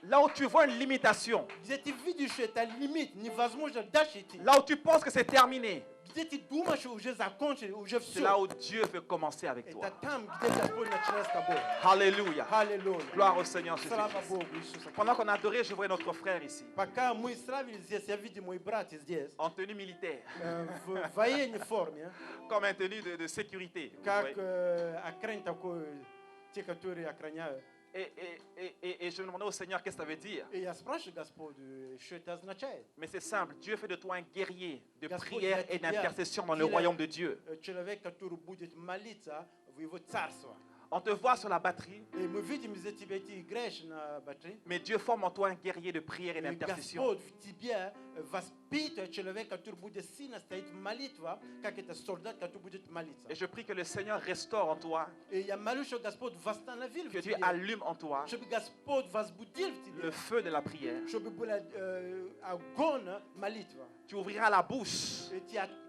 Là où tu vois une limitation, Где ты видишь, что это лимит, невозможно дальше идти. là où tu penses que c'est terminé, Где ты думаешь, что уже закончили, уже c'est là все. où Dieu veut commencer avec toi. Это там, где Господь начинает с тобой. Alléluia. Аллилуйя. Gloire au Seigneur Слава Jésus-Christ. Богу Иисуса. Pendant qu'on adorait, je voyais notre frère ici, Пока мы славили здесь, я видел мой брат здесь, en tenue militaire, в военной форме, comme un tenue de sécurité. как Oui. охрана такой, те, которые охраняют. Et je me demandais au Seigneur qu'est-ce que ça veut dire. И я спрашиваю Господа, что это означает. Mais c'est simple, Dieu fait de toi un guerrier de Господь prière для et тебя d'intercession dans le делает, royaume de Dieu. Человек, который будет молиться в его царство. On te voit sur la batterie, И мы видим, за тебя ты играешь на батарее. mais Dieu forme en toi un guerrier de prière et И d'intercession. Господь в тебе воспитывает человека, который будет сильно стоять в молитве, как это солдат, который будет молиться. Et je prie que le Seigneur restaure en toi, И я молюсь, что Господь восстановил que в Dieu тебе, allume en toi чтобы Господь возбудил в тебе, le feu de la prière. чтобы был огонь молитва. Tu ouvriras la bouche, И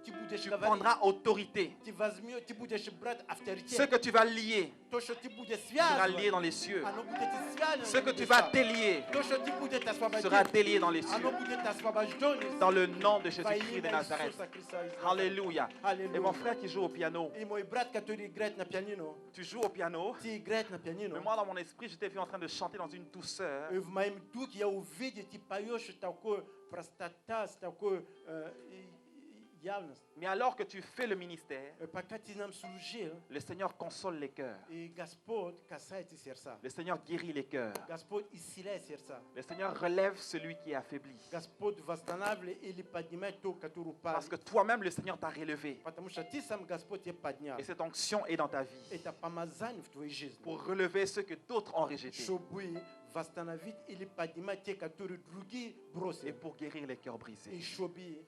ты будешь tu говорить, prendras autorité. ты возьмешь, ты будешь брать Ce авторитет. que tu vas lier То, что ты будешь sera lié связывать, dans les cieux. оно будет связано. Ce que tu vas délier То, что ты будешь освободить, sera délié dans les оно cieux. будет освобождено. Dans le nom de Во Jésus-Christ de имя Nazareth. Иисуса Христа из Назарета. Alléluia. Et Аллилуйя. mon frère qui joue au piano, И мой брат, который играет на пианино, tu joues au piano, ты играешь на mais пианино. moi dans mon esprit, je t'ai vu en train de chanter dans une douceur. И в моем духе я увидел, ты поешь такой простота, с такой явностью. Mais alors que tu fais le ministère, Пока ты нам служил, le Seigneur console les cœurs. и Господь касается сердца. Le Seigneur guérit les cœurs. Господь исцеляет сердца. Le Seigneur relève celui qui est affaibli. Господь восстанавливает или поднимает то, который упал. Parce que toi-même, le Seigneur t'a relevé. Потому что ты сам, Господь, тебя поднял. Et cette onction est dans ta vie Это помазание в твоей жизни. pour relever ceux que d'autres ont rejetés Чтобы восстановить или поднимать те, которые другие et бросили. pour guérir les cœurs brisés. И чтобы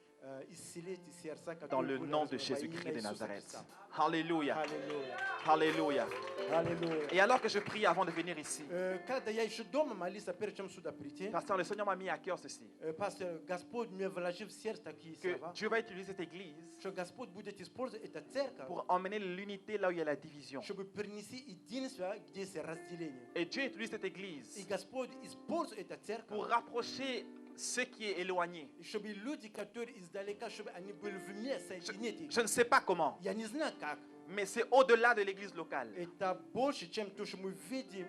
исцелить сердца, Dans которые le были nom de разбиты. Во имя Jésus-Christ de Иисуса Nazareth. Христа. Alléluia. Аллилуйя. Alléluia. Аллилуйя. Et alors que je prie avant de venir ici, Когда я еще дома молился, перед чем сюда прийти, Pasteur, le Seigneur m'a mis à cœur ceci, пастор, Господь мне вложил в сердце такие que слова, Dieu va utiliser cette église что Господь будет использовать эту церковь, pour emmener l'unité là où il y a la division. чтобы принести единство, где есть разделение. Et Dieu utilise cette И église Господь использует эту pour церковь, rapprocher ceux qui est éloigné. и чтобы люди, которые издалека, чтобы они были вместе, соединить их. Je ne sais pas comment, Я не знаю как, mais c'est au-delà de l'église locale. Это больше, чем то, что мы видим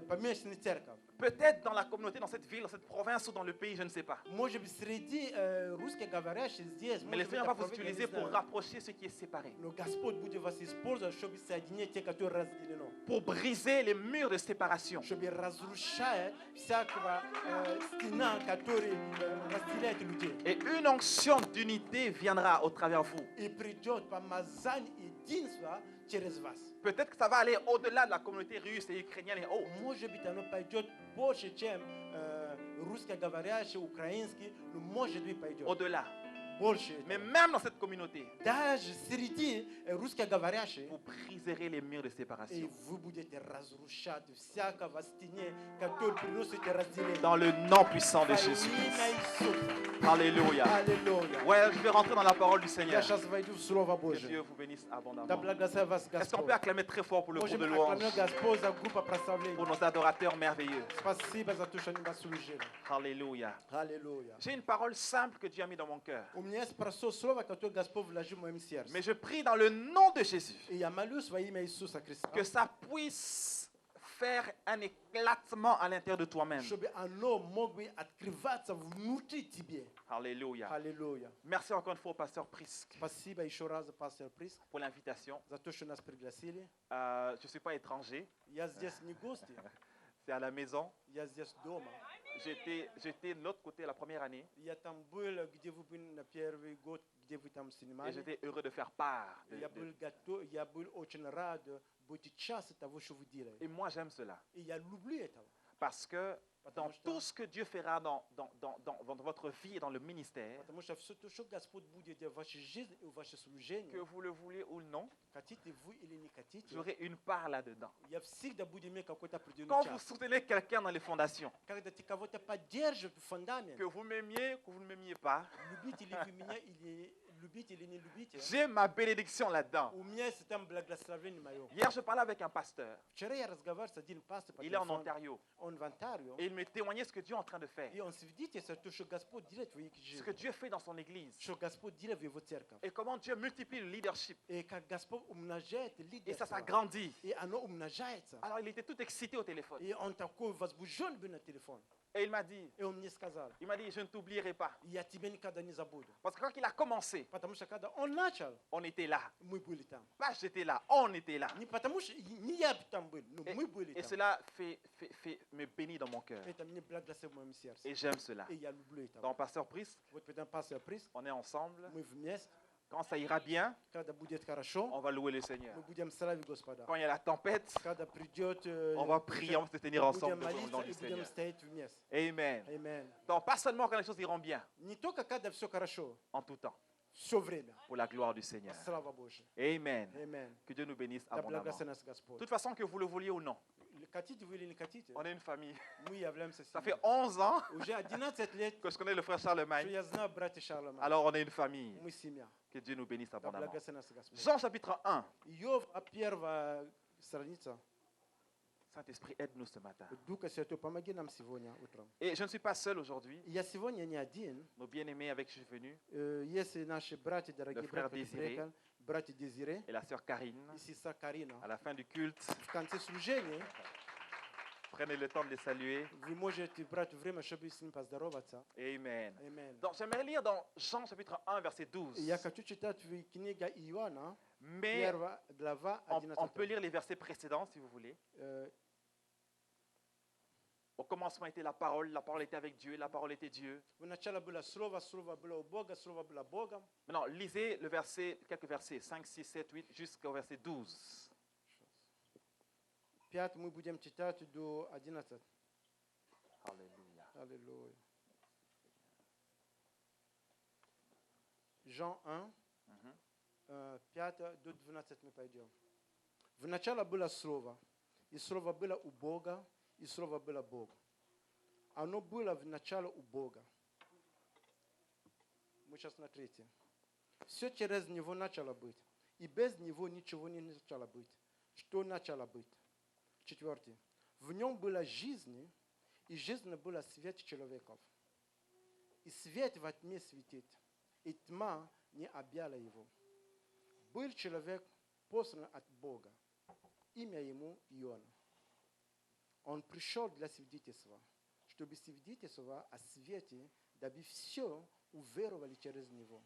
поместную церковь. Peut-être dans la communauté, dans cette ville, dans cette province ou dans le pays, je ne sais pas. Может быть, среди русскоговорящих здесь, Mais le может быть, Seigneur va vous это проведено, utiliser не pour знаю. rapprocher ce qui est séparé, Но Господь будет вас использовать, чтобы соединить те, которые разделено. pour briser les murs de séparation. Чтобы разрушать всякого стена, который разделяет людей. Et une onction d'unité viendra au travers vous. И придет помазание единства через вас. Peut-être que ça va aller au-delà de la communauté russe et ukrainienne et autres. Может быть, оно пойдет больше, чем русскоговорящий, украинский, но может быть пойдет Au-delà. больше. Mais même dans cette communauté, Даже среди русскоговорящих, vous briserez les murs de и séparation. вы будете разрушать всякого стене, который приносит разделение. Dans le nom puissant de Во Jésus. имя Иисуса. Alléluia. Аллилуйя. Ouais, je vais rentrer dans la parole du Я Seigneur. сейчас войду в Слово Que Dieu Божие. vous bénisse Да abondamment. благословит вас Est-ce qu'on Господь. peut acclamer très fort pour le groupe Можем de louange, acclamer Господь за группу прославления. pour nos adorateurs merveilleux? Спасибо за то, что они вас служили. Alléluia. Аллилуйя. J'ai une parole simple que Dieu a mis dans mon cœur. У меня есть простое слово, которое Господь вложил в моем сердце. Mais je prie dans le nom de Jésus И я молюсь во имя Иисуса Христа, que ça puisse faire un éclatement à l'intérieur de toi-même. чтобы оно могло бы открываться внутри тебе. Alléluia. Аллилуйя. Merci encore une fois au pasteur Prisk Спасибо еще раз, пастор Приск, pour l'invitation. за то, что нас пригласили. Je ne suis pas étranger, Я здесь не гости, c'est à la maison. я здесь дома. J'étais de l'autre côté la première année Я там был, где вы были на первый год, где вы там et снимали. j'étais heureux de faire part. Я был готов, я был очень рад быть частью того, что вы делаете. Et moi, j'aime cela. И я люблю этого. Parce que dans Потому что- tout ce que Dieu fera dans votre vie et dans le ministère, Потому что все то, что Господь будет делать в вашей жизни и в ваше служение, que vous le voulez ou non, хотите вы или не хотите, j'aurai une part là-dedans. я всегда буду иметь какой-то определенный Quand vous час. soutenez quelqu'un dans les fondations, Когда ты кого-то поддержишь в фундамент, que vous m'aimiez, que vous ne m'aimiez pas, любите ли вы меня или любите или не любите, j'ai ma bénédiction là-dedans. у меня есть там благословение мое. Hier, je parlais avec un pasteur. Вчера я разговаривал с одним пастором, по Il est en телефону. Ontario. Он в Онтарио, Et il me témoignait ce que Dieu est en train de faire. и он свидетельствует то, что Господь делает в их Ce que жизни, Dieu fait dans son église. что Господь делает в его церковь, Et comment Dieu multiplie le leadership. и как Господь умножает Et ça лидерство, s'agrandit. и оно умножается. Alors il était tout excité au téléphone. И он такой возбужден был на телефон. Et il m'a dit, И он мне сказал, je ne t'oublierai pas. я тебя никогда не забуду. Parce que quand il a commencé, Потому что когда он начал, on était là. мы были там. Pas j'étais là, on était là. Не потому что не я там был, но Et, мы были et там. cela me bénit dans mon cœur. Это мне благословит в моем сердце. Et j'aime cela. И я люблю это. Dans Pasteur Priest, Вот когда пастор Приск, on est ensemble. мы вместе, Quand ça ira bien, когда будет хорошо, on va louer le Seigneur. мы будем славить Господа. Quand il y a la tempête, Когда придет, on va prier, on va se tenir ensemble будем devant le nom молиться du и будем Seigneur. стоять вместе. Amen. Amen. Donc, pas seulement quand les choses iront bien, Не только когда все хорошо, en tout temps, все время. pour la gloire du Seigneur. Слава Божья. Amen. Amen. Que Dieu nous bénisse Да abondamment. благословит нас De Господь. toute façon, que vous le vouliez ou non, Хотите вы или не хотите, on est une famille. мы являемся Ça fait семьей. 11 ans Уже 11 лет, que je connais le frère что Charlemagne. я знаю братья Шарлема. Alors, on est une famille. Мы семья. Que Dieu nous bénisse Да abondamment. благословит нас Господь. Jean chapitre 1. Иов, первая страница. Saint-Esprit, aide-nous ce matin. Духа Святой, помоги нам сегодня утром. Et je ne suis pas seul aujourd'hui. Я сегодня не один. Nos bien-aimés avec qui je suis venu, Есть наши братья, дорогие Le frère братья, которые Désiré. приехали, братья Дезире et la sœur Karine, и сестра Карина. à la fin du culte, В конце служения prenez le temps de les saluer. вы можете брать время, чтобы с ним поздороваться. Amen. Amen. Donc, j'aimerais lire dans Jean chapitre 1, verset 12. Я хочу читать в книге Иоанна, Mais первая глава, on peut 11. lire les versets précédents si vous voulez. Э, Au commencement était la parole était avec Dieu, la parole était Dieu. Вначале было слово, слово было у Бога, слово было Богом. Maintenant, lisez le verset, quelques versets, 5, 6, 7, 8, jusqu'au verset 12. 5 мы будем читать до 11. Alléluia. Аллилуйя. Jean 1, 5 до 12 мы пойдем. Вначале было слово, и слово было у Бога, и слово было Бог. Оно было в начале у Бога. Мы сейчас на 3. Все через Него начало быть, и без Него ничего не начало быть. Что начало быть? 4. В Нем была жизнь, и жизнь была свет человеков. И свет во тьме светит, и тьма не объяла его. Был человек, послан от Бога. Имя ему Иоанн. Он пришел для свидетельства, чтобы свидетельствовать о свете, дабы все уверовали через него.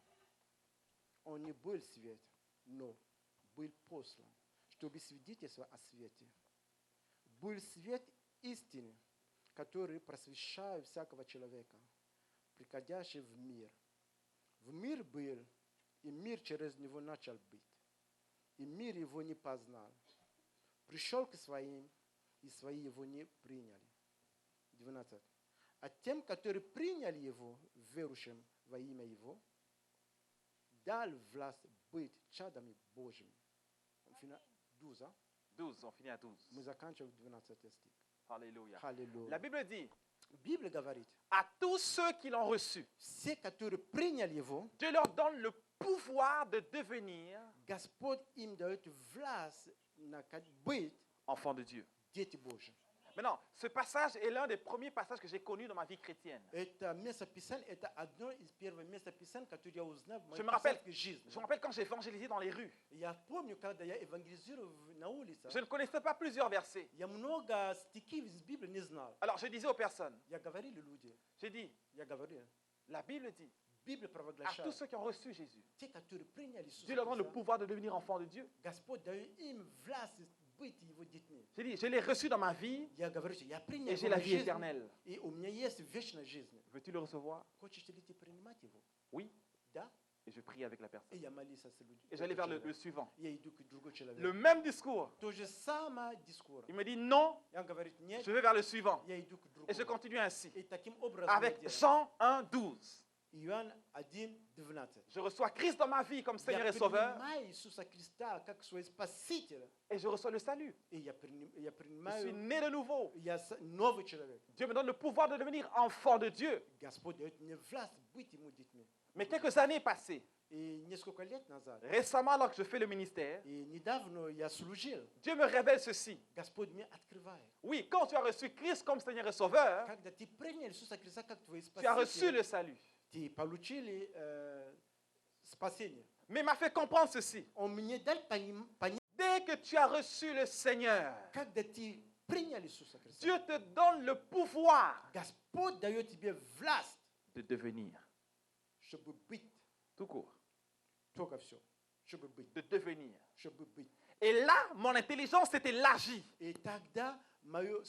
Он не был свет, но был послан, чтобы свидетельствовать о свете. Был свет истины, который просвещает всякого человека, приходящий в мир. В мир был, и мир через него начал быть. И мир его не познал. Пришел к своим, и свои его не приняли. 12. А тем, которые приняли его, верующим во имя его, дал власть быть чадами Божьими. 12, а? 12, on finit à 12. Мы заканчиваем 12 стих. Alléluia. Аллилуйя. La Bible dit, Библия говорит, à tous ceux qui l'ont reçu, все, которые приняли его, Dieu leur donne le pouvoir de devenir Господь им дает власть быть enfants de Dieu. дети Божьи. Maintenant, ce passage est l'un des premiers passages que j'ai connus dans ma vie chrétienne. Это местописание, это одно из первых местописаний, которое я узнал в Je моей me rappelle, христианской жизни. je me rappelle quand j'ai évangélisé dans les rues. Я помню, когда я евангелизировал на улице, Je ne connaissais pas plusieurs versets. я много стихов из Библии не знал. Alors je disais aux personnes, Я говорил людям, j'ai dit, я говорил, la Bible dit, Библия à tous провозглашает, ceux qui ont reçu Jésus, те, которые приняли Иисуса Dieu leur donne le Христа, pouvoir de devenir enfants de Dieu. Господь дает им власть быть его детьми. J'ai dit, je l'ai reçu dans ma vie Я говорю, что я принял et j'ai его la в vie жизнь, éternelle. и у меня есть вечная жизнь. Veux-tu le recevoir? Хочешь ли ты принимать его? Oui. Да? Et je prie avec la И personne. я молился с людьми. Et j'allais vers le suivant. Я иду к другому человеку. Le même discours. То же самое дискурс. Il me dit non, Я говорю, нет, je vais vers le suivant. я иду к Et je другому. continue ainsi. И таким образом Avec я делаю. Jean 1, 12. Иоанн 1:12. Je reçois Christ dans ma vie comme Seigneur Я et Sauveur. принимаю Иисуса Христа как свой Спаситель. Et je reçois le salut. И я Je suis принимаю, né de nouveau. я новый человек. Dieu me donne le pouvoir de devenir enfant de Dieu. Господь дает мне власть быть ему детьми. Mais quelques années passées, И несколько лет назад, récemment, alors que je fais le ministère, и недавно я служил, Dieu me révèle ceci. Господь мне открывает. Oui, quand tu as reçu Christ comme Seigneur et Sauveur, Когда ты принял Иисуса Христа как твой tu as reçu Спаситель, le salut. ты получили спасение. Mais il m'a fait comprendre ceci. Он мне дал понять, Dès que tu as reçu le Seigneur, когда ты принял Иисуса Христа, Dieu te donne le pouvoir Господь дает тебе власть, de devenir. чтобы быть, Tout court. только все, чтобы быть, De devenir. чтобы быть. Et là, mon intelligence s'est élargie. И тогда мое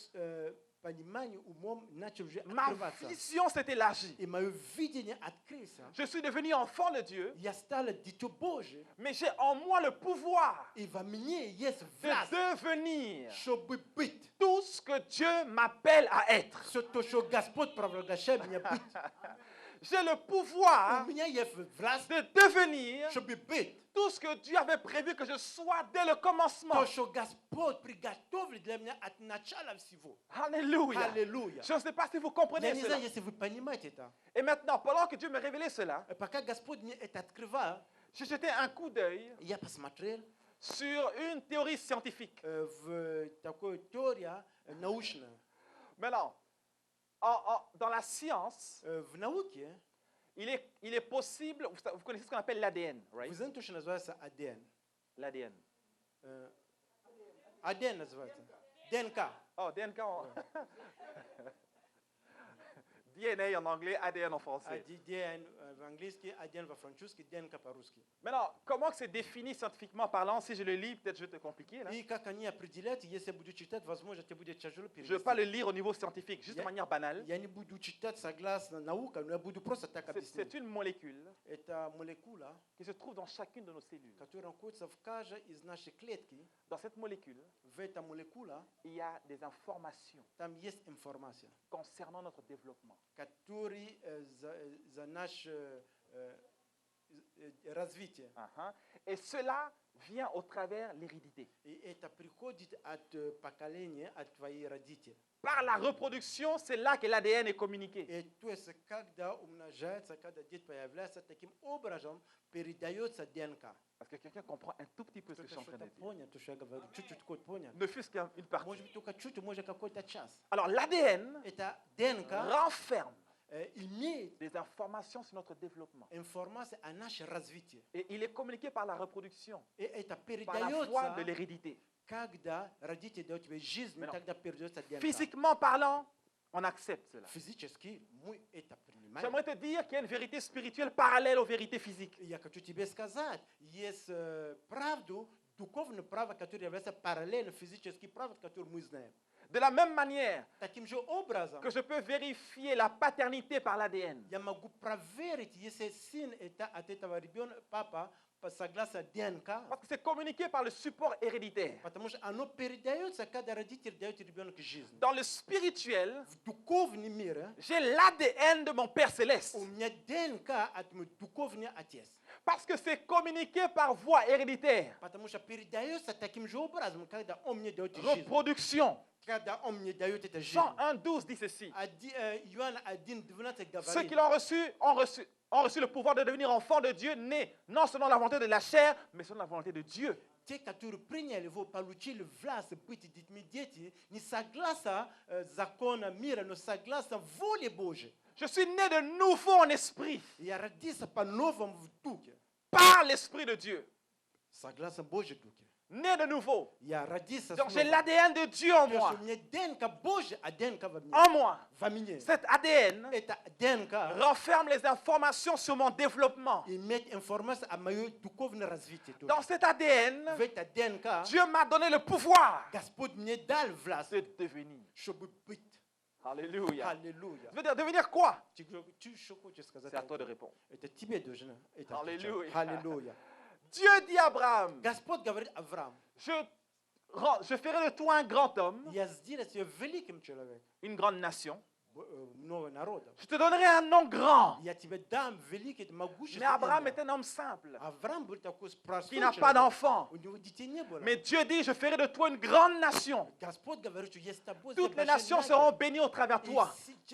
понимание умом начало уже Ma открываться. vision s'est élargie. И мое видение открылось. Je suis devenu enfant de Dieu, Я стал дитё Божие, mais j'ai en moi le pouvoir и во мне есть de власть, devenir чтобы быть. tout ce que Dieu m'appelle à être. Все то, что Господь провозглашает мне быть. J'ai le У pouvoir меня есть власть, de devenir чтобы быть. tout ce que Dieu avait prévu que je sois dès le commencement. То, что Господь приготовил для меня от начала всего. Alléluia. Аллилуйя. Je ne sais pas si vous Я comprenez не cela. знаю, если вы понимаете это. Et maintenant, pendant que Dieu me révélait cela, И пока Господь мне это открывал, j'ai jeté un coup d'œil я посмотрел sur une théorie scientifique. в такую теорию научную. Maintenant, dans la science, В науке, il est possible, vous connaissez ce qu'on appelle l'ADN, right? вы знаете, то, что называется АДН. L'ADN. АДН называется. ДНК. Oh, DNK DNA en anglais, ADN en français. АДН в английский, АДН во-французски, ДНК по-русски. Maintenant, comment que c'est défini scientifiquement parlant? Si je le lis, peut-être je vais te compliquer. Là. И как они определяют, если я буду читать, возможно, тебе будет тяжело Je ne veux pas le lire au niveau scientifique, juste de Я- manière banale. Я не буду читать согласно науке, но я буду просто так C'est объяснять. une molécule Это молекула, qui se trouve dans chacune de nos cellules. которая находится в каждой из наших клетки. Dans cette molécule, В этой молекуле il y a des informations там есть информация, concernant notre développement. которая за наше развитие. Et cela vient au travers l'hérédité. И это приходит от поколения, от твоих родителей. Par la reproduction, c'est là que l'ADN est communiqué. И то есть, когда умножается, когда дети появляются, таким образом передается ДНК. Parce que quelqu'un comprend un tout petit peu ce que je suis en train de Что-то dire. понял, то, что я говорю, чуть-чуть код понял. Ne fût-ce qu'une partie. Может быть, только чуть-чуть, может, какой-то час. Alors l'ADN Это ДНК renferme имеет des informations sur notre développement. информация о нашей развитии. Et il est communiqué par la reproduction, И это par la voie de передается, l'hérédité. когда родители дают тебе жизнь, Mais non. тогда передается ДНК. Physiquement parlant, on accepte cela. Физически мы это принимаем. J'aimerais te dire qu'il y a une vérité spirituelle parallèle aux vérités physiques. Я хочу тебе сказать, есть правду, духовную правду, которая является параллельно физической правде, которую мы знаем. De la même manière Таким же образом, que je peux vérifier la paternité par l'ADN, я могу проверить, если сын это от этого ребенка, папа, согласно ДНК, parce que c'est communiqué par le support héréditaire. потому что оно передается, когда родитель дает ребенку жизнь. Dans le spirituel, В духовном мире j'ai l'ADN de mon Père Céleste. у меня ДНК от моего духовного отец. Parce que c'est communiqué par voie héréditaire. Потому что передается таким же образом, когда он мне дает жизнь. Reproduction. Когда он мне дает эту жизнь. Jean 1,12 dit ceci. Иоанн 1:12 Ceux qui говорит, l'ont reçu ont reçu le pouvoir de devenir enfants de Dieu, nés non selon la volonté de la chair, mais selon la volonté de Dieu. те, которые приняли его, получили власть быть детьми дети, не согласно закону мира, но согласно воле Божьей. Je suis né de nouveau en esprit, Я родился по-новому в духе, par l'Esprit de Dieu. согласно Божьей духе. Né de nouveau. Я родился Donc j'ai снова. l'ADN de Dieu en То есть moi. у меня ДНК Божья, а ДНК во мне. En moi. Во мне. Cet ADN Это ДНК renferme les informations sur mon développement. имеет информацию о моем духовном развитии. тоже. Dans cet ADN, В это ДНК Dieu m'a donné le pouvoir Господь мне дал власть, de devenir. чтобы быть. Alléluia. Аллилуйя. Je veux dire, devenir quoi? Ты что хочешь сказать? C'est à toi de répondre. Это тебе должно. Это Аллилуйя. отвечать. Аллилуйя. Dieu dit à Abraham, Господь говорит Авраам, je ferai de toi un grand homme, я сделаю тебя великим человеком, une grande nation. много народов. Je te donnerai un nom grand. Я тебе дам великий, Mais могущественный. Abraham est un homme simple, Авраам был такой простой qui n'a pas человек. d'enfant. У него детей не было. Mais Dieu dit, je ferai de toi une grande nation. Господь говорит, что я с тобой. Toutes les большая nations нация. seront bénies au travers de И toi.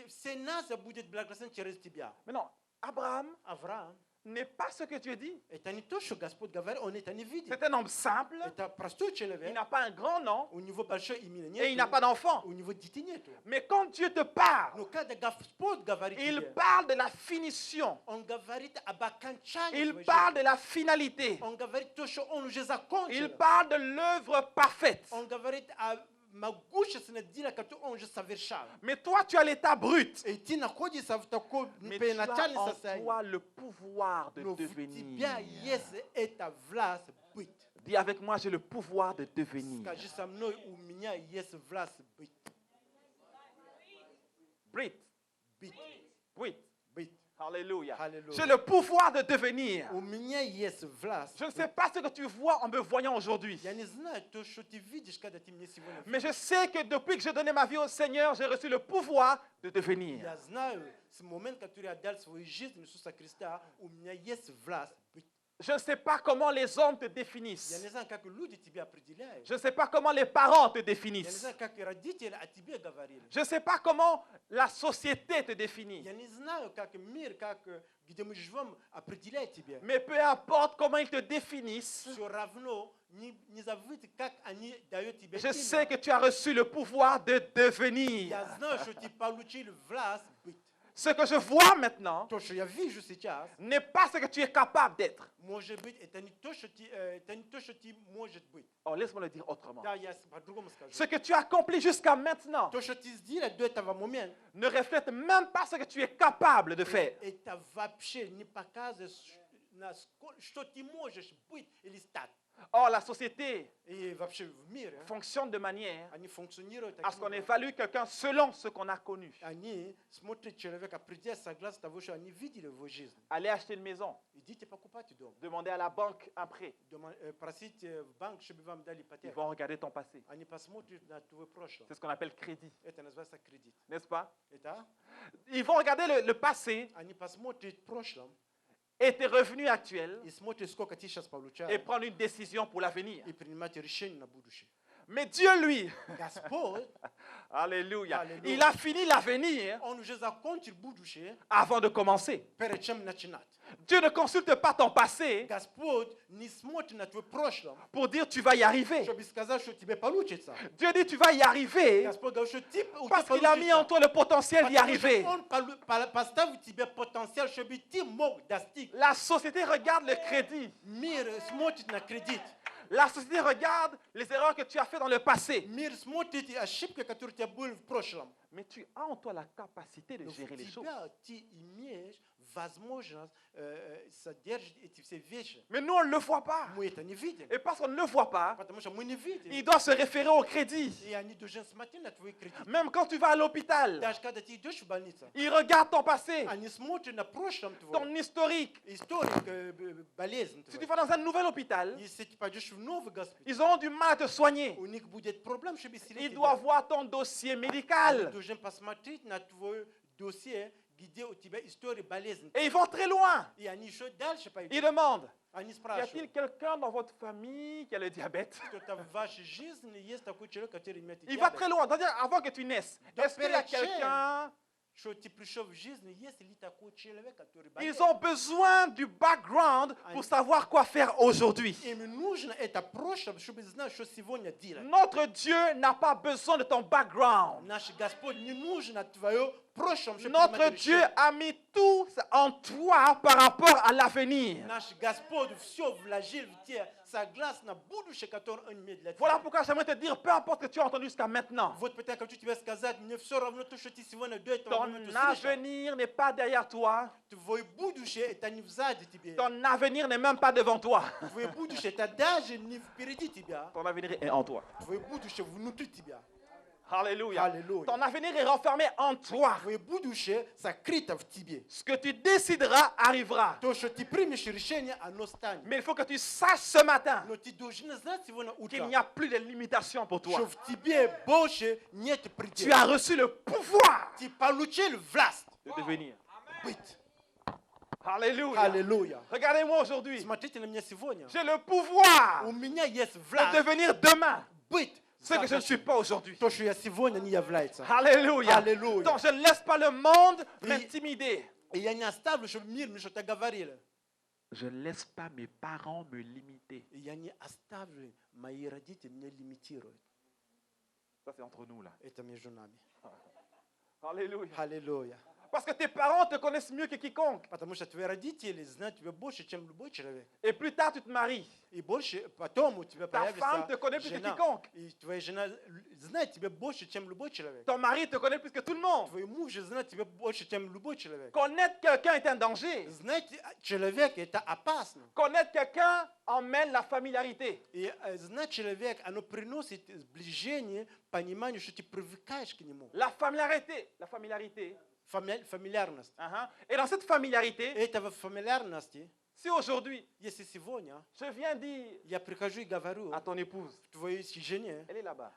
все нации будут благословены через тебя. Mais non, Abraham Авраам, n'est pas ce que Dieu dit. это не то, что Господь говорит, он это не видит. C'est un homme simple, Это простой il человек. n'a pas un grand nom У него большое имя et il n'a нет. pas d'enfant. У него детей нету. Mais quand Dieu te parle, Но когда Господь говорит il тебе, parle de la finition. он говорит об окончании Il твоей parle жизни. de la finalité. Он говорит то, что он уже закончил. Il parle de l'œuvre parfaite. Он говорит о могущественном деле, которое он уже совершал. Mais toi, tu as l'état brut. И ты находишься в таком Mais tu as первоначальном en состоянии. toi le pouvoir de Но в devenir. тебя есть эта власть быть. Dis avec moi, j'ai le pouvoir de devenir. Скажи со мной, у меня есть власть быть. Brit, Быть. oui. Быть. Alléluia. Alléluia. J'ai le pouvoir de devenir. У меня есть власть. Je ne sais pas ce que tu vois en me voyant aujourd'hui. Я не знаю то, что ты видишь, когда ты меня сегодня Mais je видишь. sais que depuis que j'ai donné ma vie au Seigneur, j'ai reçu le pouvoir de devenir. Я знаю, с момента, который я дал свою жизнь Иисуса Христа, у меня есть власть быть. Je ne sais pas comment les hommes te Я définissent. не знаю, как люди тебя определяют. Je ne sais pas comment les parents te Я не définissent. знаю, как родители о тебе говорили. Je ne sais pas comment la société te définit. Я не знаю, как мир, где мы живем, определяет тебя. Mais peu importe comment ils te définissent, Все равно не забудь, как они дают тебе je имя. sais que tu as reçu le pouvoir de devenir. Я знаю, что ты получил власть быть. Ce que je vois maintenant То, что я вижу сейчас, n'est pas ce que tu es capable d'être. может быть, это не то, что ты может быть. Oh, laisse-moi le dire autrement. Да, я по-другому скажу. Ce que tu as accompli jusqu'à maintenant То, что ты сделал до этого момента, ne reflète même pas ce que tu es capable de faire. это вообще не показывает, что ты можешь быть или стать. Or, la société И вообще в мире fonctionne de manière они функционируют à ce таким qu'on образом. évalue quelqu'un selon ce qu'on a connu. Они смотрят человека, придя согласно того, что они видели в его жизни. Allez acheter une maison, Идите покупайте дом. demander à la banque un prêt. Просите в банк, чтобы вам дали Ils ипотеку. vont regarder ton passé. Они посмотрят на твое прошлое. C'est ce qu'on appelle crédit, Это называется кредит. n'est-ce pas? Это Ils vont regarder le passé они посмотрят в прошлом et tes revenus actuels и смотрят, сколько ты сейчас et получаешь, prendre une décision pour l'avenir. и принимать решение на будущее. Mais Dieu, lui, Gospod, alléluia, Alléluia. il a fini l'avenir on už je zakončil buduće, avant de commencer. pred čem načinat. Dieu ne consulte pas ton passé Gospod ni smotri na tvoj prošlom, pour dire tu vas y arriver. što bi skazao što ti be palučica. Dieu dit tu vas y arriver Gospod ga što ti parce qu'il a mis en toi le potentiel d'y arriver. On postavi ti be potencijal što bi ti mog da stig. La société regarde le crédit. Mir smotri na kredit. La société regarde les erreurs que tu as fait dans le passé. Mir smotri ошибки, которые у тебя были в прошлом. Mais tu as en toi la capacité de Но gérer в les choses. тебя ты имеешь возможность содержать эти все вещи. Mais nous, on ne le voit pas. Мы это не видим, Et parce qu'on ne le voit pas, потому что мы не видим. il doit se référer au crédit. И они должны смотреть на твои кредиты. Même quand tu vas à l'hôpital, Даже когда ты идешь в больницу, il regarde ton passé, они смотрят на прошлом твой, ton historique. историк болезни Si tu твоей. vas dans un nouvel hôpital, Если ты пойдешь в новый госпиталь, ils auront du mal à te soigner. у них будет проблем, чтобы Ils исцелить doivent тебя. voir ton dossier Они médical. должны посмотреть на твой досье, где у тебя история болезни. Et ils vont très loin. И они еще дальше Ils пойдут. demandent, Они y a-t-il спрашивают, quelqu'un dans votre famille qui a le diabète? кто-то в вашей жизни есть такой человек, который имеет Il va диабет. très loin. C'est-à-dire avant que tu naisses. Donc, Est-ce qu'il y a перед чем? quelqu'un? Что ты пришел в жизнь, есть ли такой человек, который болеет? Ils ont besoin du background pour savoir quoi faire aujourd'hui. Им нужно это прошлое, чтобы знать, что сегодня делать. Notre Dieu n'a pas besoin de ton background. Наш Господь не нужно твое прошлое, чтобы Notre принимать Dieu решения. a mis tout en toi par rapport à l'avenir. Наш Господь все вложил в тебя согласно будущее, которое Он имеет для тебя. Voilà pourquoi j'aimerais te dire, peu importe ce que tu as entendu jusqu'à maintenant, Вот потому я хочу тебе сказать, мне все равно то, что ты сегодня до этого ton момента слышал. avenir n'est pas derrière toi. Твое будущее это не сзади тебе. Ton avenir n'est même pas devant toi. Твое будущее это даже не впереди тебя. Ton avenir est en toi. Твое будущее внутри тебя. Alléluia. Alléluia. Ton avenir est renfermé en toi. Твое будущее сокрыто в тебе. Ce que tu décideras arrivera. То, что ты примешь решение, оно станет. Mais il faut que tu saches ce matin Но ты должен знать сегодня qu'il утром, n'y a plus de limitation pour что toi. в тебе больше нет Tu предела. as reçu le pouvoir Ты получил власть de devenir. быть. Alléluia. Аллилуйя. Regardez-moi aujourd'hui. Смотрите на меня сегодня. J'ai le pouvoir У меня есть de власть devenir demain быть ce que je ne suis pas aujourd'hui. то, что я сегодня не является. Alléluia. Alléluia. Donc je ne laisse pas le monde Oui. m'intimider. И я не оставлю, чтобы мир мне что-то говорил. Je ne laisse pas mes parents me limiter. И я не оставлю, мои родители меня лимитируют. Ça c'est entre nous là. Это между нами. Alléluia. Аллилуйя. Parce que tes parents te connaissent mieux que quiconque. Потому что твои родители знают тебя больше, чем любой человек. Et plus tard tu te maries. И больше потом у тебя Ta femme te появится connaît plus que жена. quiconque. И твоя жена знает тебя больше, чем любой человек. Ton mari te connaît plus que tout le monde. Твой муж знает тебя больше, чем любой человек. Connaître quelqu'un est un danger. Знать человека это опасно. Connaître quelqu'un emmène la familiarité. И знать человека, оно приносит сближение, понимание, что ты привыкаешь к нему. La familiarité. Фамильярность. Et dans cette familiarité, Этого фамильярности, si aujourd'hui если сегодня je viens dire я прихожу и говорю à ton épouse, твоей жене, elle est là-bas,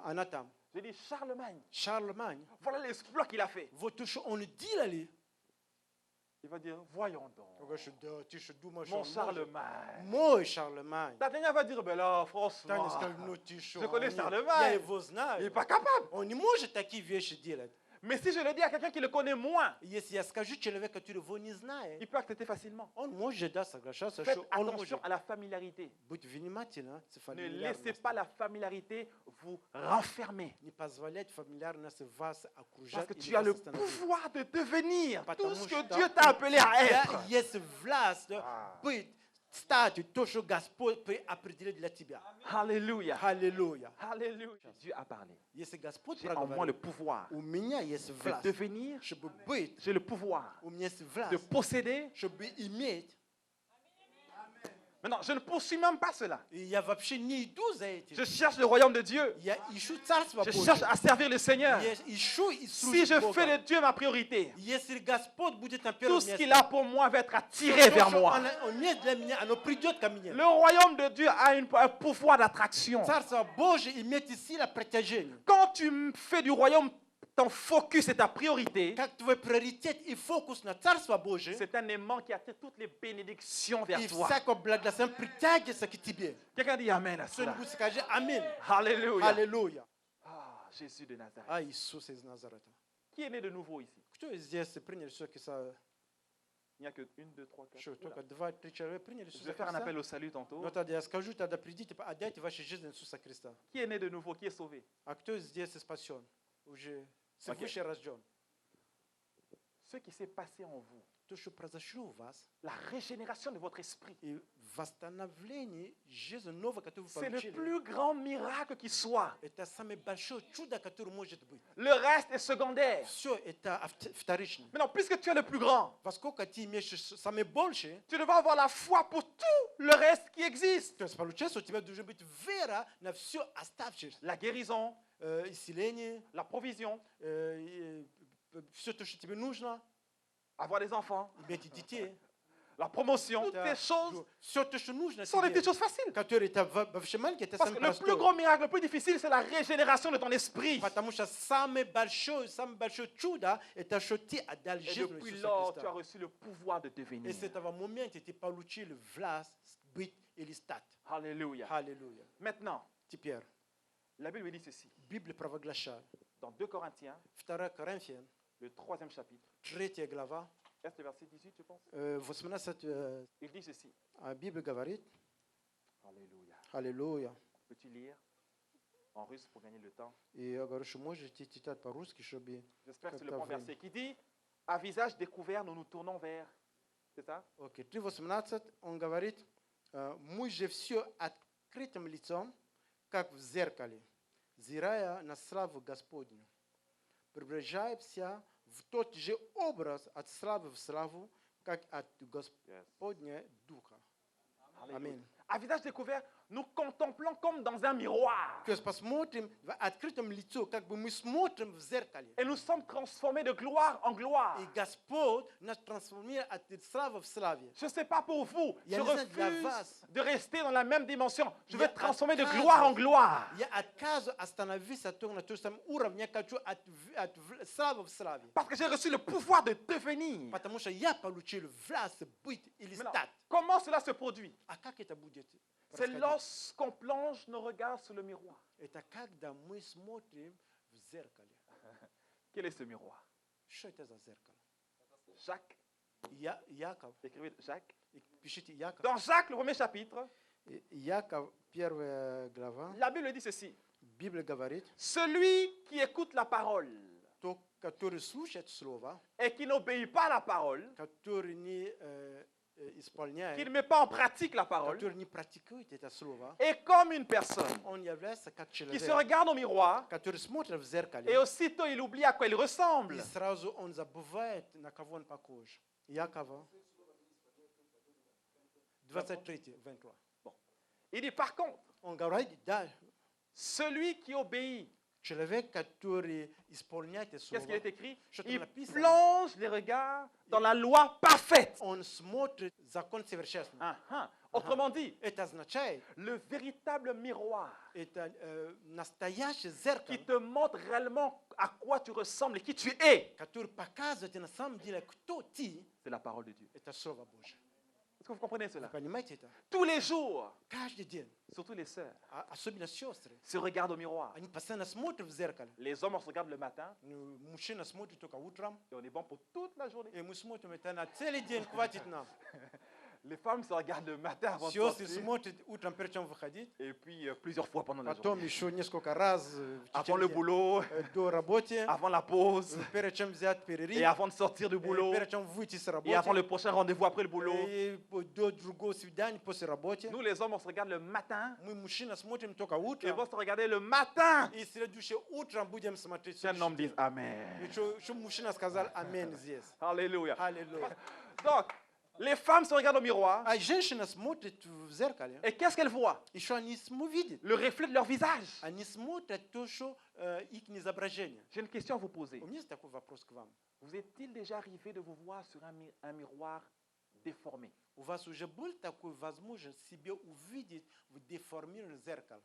она там, je dis Charlemagne, Шарлемань, voilà l'exploit qu'il a fait. вот то, что он делали, Il va dire, voyons donc, я говорю, да, ты что думаешь, mon он может? Charlemagne. Мой Шарлемань. Tatiana va dire, ben là, Таня franchement, сказала, ну ты что, je connais я Charlemagne, его il n'est знаю. pas capable. Он не может такие вещи делать. Mais si je le dis à quelqu'un qui le connaît moins, Если я скажу человеку, который его не знает, il peut accepter facilement. он может, да, соглашаться, Faites что он attention может. à la familiarité. Будь внимательны с Ne laissez фамильярностью. pas la familiarité vous renfermer. Не позволять фамильярности вас Parce окружать que или tu as вас le остановить. pouvoir de devenir tout Потому ce что que Dieu t'a appelé à у тебя être. есть власть быть, стать то, что Господь определил для тебя. Alléluia. Аллилуйя. Alléluia. Dieu a parlé. Если Господь J'ai en moi le проговорил, pouvoir у меня есть de власть, devenir, чтобы быть, j'ai le pouvoir у меня есть de власть, posséder. чтобы иметь. Maintenant, je ne poursuis même pas cela. И я вообще не иду за этим. Je cherche le royaume de Dieu. Я ищу Царство Je Божье. cherche à servir le Seigneur. Я ищу и Si служить je Богу. fais de Dieu ma priorité, Если Господь будет на tout первом ce qu'il месте, a pour moi va être attiré vers moi. Он есть для меня, оно придет ко мне. Le royaume de Dieu a un pouvoir d'attraction. Царство Божье имеет силу притяжения. Quand tu fais du royaume ton focus et ta priorité, Как твой приоритет и фокус на Царство Божие, c'est un aimant qui attire toutes les bénédictions vers и toi. всякое благословение притягивается к тебе. Quelqu'un dit Amen à cela. Кто-нибудь скажи Аминь. Alléluia. Аллилуйя. Ah, Jésus de Nazareth. А Иисус из Назарета. Qui est né de nouveau ici? Кто здесь принял все-таки Il n'y a que 1, 2, 3, 4. что только 2-3 человека приняли Je Иисуса vais faire un Христа? appel au salut tantôt. Но тогда я скажу, тогда придите, отдайте ваши жизни Иисуса Христа. Qui est né de nouveau? Qui est sauvé? А кто здесь спасен? Уже Окей. свыше рожден. Ce qui s'est passé en vous, То, что произошло у вас, la régénération de votre esprit, и восстановление жизни нового, которое вы c'est le получили, plus grand miracle qui soit. это самое большое чудо, которое может быть. Le reste est secondaire. Все это вторично. Maintenant, puisque tu es le plus grand, Поскольку ты имеешь самое большее, tu devras avoir la foi pour tout le reste qui existe. то есть получается, у тебя должна быть вера на все оставшееся. La guérison, Исцеление, la provision, все то, что тебе нужно, avoir des enfants, иметь детей. la promotion, toutes ces choses Все то, что нужно sont des тебе, petites choses faciles. которые это вообще маленькие, это Parce que самое le plus простое. grand miracle, le plus difficile, c'est la régénération de ton esprit. Потому что самое большое чудо, это что ты отдал Et жизнь depuis Иисусу lors, tu as Христа. reçu le pouvoir de И devenir. с этого момента ты получил власть быть или стать. Alléluia. Аллилуйя. Maintenant, Теперь, la Bible dit ceci. Библия провозглашает. Dans 2 Corinthiens, 2 Коринфян, le 3e chapitre, 3 глава, est le verset 18, je pense. 18 Il dit ceci. Библия говорит, Alléluia. аллилуйя. Peux-tu lire en russe pour gagner le temps? И я говорю, что можете читать по-русски, чтобы... J'espère que c'est le Как-то bon время. verset qui dit à visage découvert, nous nous tournons vers. C'est ça? Окей, 3.18, он говорит, мы же все открытым лицом, как в зеркале, зирая на славу Господню, приближаемся в тот же образ от славы в славу, как от Господня Духа. Alléluia. Аминь. À visage découvert, nous contemplons comme dans un miroir. То есть посмотрим в открытом лицо, как бы мы смотрим в зеркале. Et nous sommes transformés de gloire en gloire. И Господь нас трансформирует от славы в славе. Je ne sais pas pour vous, je Я не знаю для refuse вас. de rester dans la même dimension. Je vais Я être transformé de отказываюсь. gloire en gloire. Я отказываюсь остановиться на том же самом уровне, я хочу от славы в славе. Parce que j'ai reçu le pouvoir de devenir. Потому что я получил власть быть или Maintenant, стать. comment cela se produit? А как это будет C'est происходить? lorsqu'on plonge nos regards sur le miroir. Это когда мы смотрим в зеркале. Quel est ce miroir? Что это за зеркало? Jacques, Яков. écrivez Jacques. Пишите Яков. Dans Jacques, le premier chapitre, Яков, 1 глава. la Bible dit ceci. Библия говорит, Celui qui écoute la parole тот, который слушает слово, et qui n'obéit pas à la parole, который не qui ne исполняет, met pas en pratique la parole, который не практикует это слово, est comme une personne он является как qui se человек, regarde au miroir который смотрит в et зеркале, aussitôt il oublie à quoi il ressemble. и сразу он забывает, на кого он похож. Якова, 23, 23. Il dit par contre, Он говорит, да, celui qui obéit, человек, который исполняет это qu'est-ce слово, qu'il est écrit? Что там Il написано? plonge les regards dans la loi parfaite. он смотрит закон совершенства. Ah, ah. Autrement dit, Это означает, le véritable miroir это настоящее qui зеркало, te montre réellement à quoi tu ressembles et qui tu es, который показывает на самом деле, кто ты, c'est la parole de Dieu. это Слово Божье. Est-ce que vous comprenez Вы cela? понимаете это? Tous les jours, Каждый день, surtout les sœurs, особенно сестры, se regardent au miroir. они постоянно смотрят в зеркало. Les hommes, on se regarde le matin Ну, мужчина смотрит только утром, et on est bon pour toute la journée. и мы смотрим это на целый день, хватит нам. Les femmes se regardent le matin avant de Сестры sortir смотрят утром, перед чем выходить, et puis plusieurs fois pendant la потом journée. еще несколько раз в Avant течение le дня. boulot, До работы, avant la pause перед чем взять перерыв, et avant de sortir du boulot перед чем выйти с et avant работы, le prochain rendez-vous après le boulot. и до другого свидания после работы. Nous, les hommes, on se regarde le matin Мы, мужчина, смотрим только et утром, vont se regarder le matin. и следующее утром будем смотреть. Si un homme dit Amen. И что мужчина сказал аминь здесь. Alléluia. Аллилуйя. Donc, les femmes se regardent au miroir А женщина смотрит в зеркале, et qu'est-ce qu'elles voient? и что они видят? Le reflet de leur visage. Они смотрят то, что их изображение. J'ai une question à vous poser. У меня есть такой вопрос к вам. Vous est-il déjà arrivé de vous voir sur un miroir déformé? У вас уже был такой возможность себе увидеть в деформированном зеркале?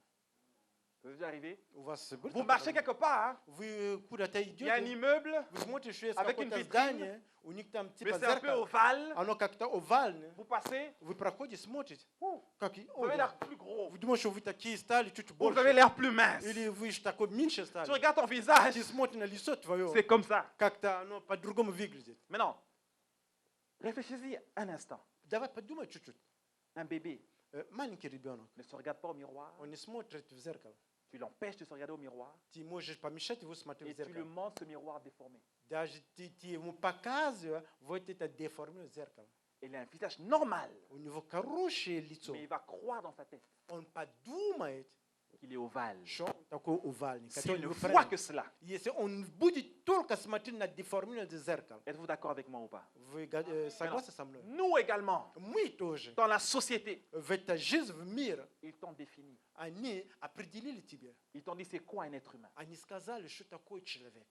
Ça vous est déjà arrivé? У вас были Vous такие marchez проблемы? quelque part, hein? Вы куда-то Il y a un идете, immeuble, вы смотришь, что есть avec une какое-то vitrine, здание, у них там mais типа c'est un peu зеркало, ovale. оно как-то овальное. Vous passez, Вы проходите, смотрите, ouh, как vous avez l'air plus gros, вы думаете, что вы такие стали чуть vous avez больше, l'air plus mince. или вы же такой меньше Tu стали. regardes ton visage, Ты смотришь на лицо твое, c'est comme ça. как-то оно по-другому выглядит. Maintenant, réfléchissez un instant. Давай подумай чуть-чуть. Un bébé Маленький ребенок, ne se regarde pas au miroir, он не смотрит в зеркало. tu l'empêches de se regarder au miroir Ты можешь помешать его смотреть et в tu lui зеркало. montres ce miroir déformé. Даже ты ему показываешь вот это деформированное зеркало. Il a un visage normal, У него хорошее лицо. mais il va croire dans sa tête Он подумает, qu'il est ovale. что он такой овальный. S'il ne который voit неправильный. que cela. Если он будет только смотреть на деформированное зеркало, Êtes-vous d'accord avec moi ou pas? вы согласны со мной? Nous également, Мы тоже. dans la société, В этой жизни, в мире, ils t'ont défini. они определили тебе. Ils t'ont dit c'est quoi un être humain. Они сказали, что такое человек.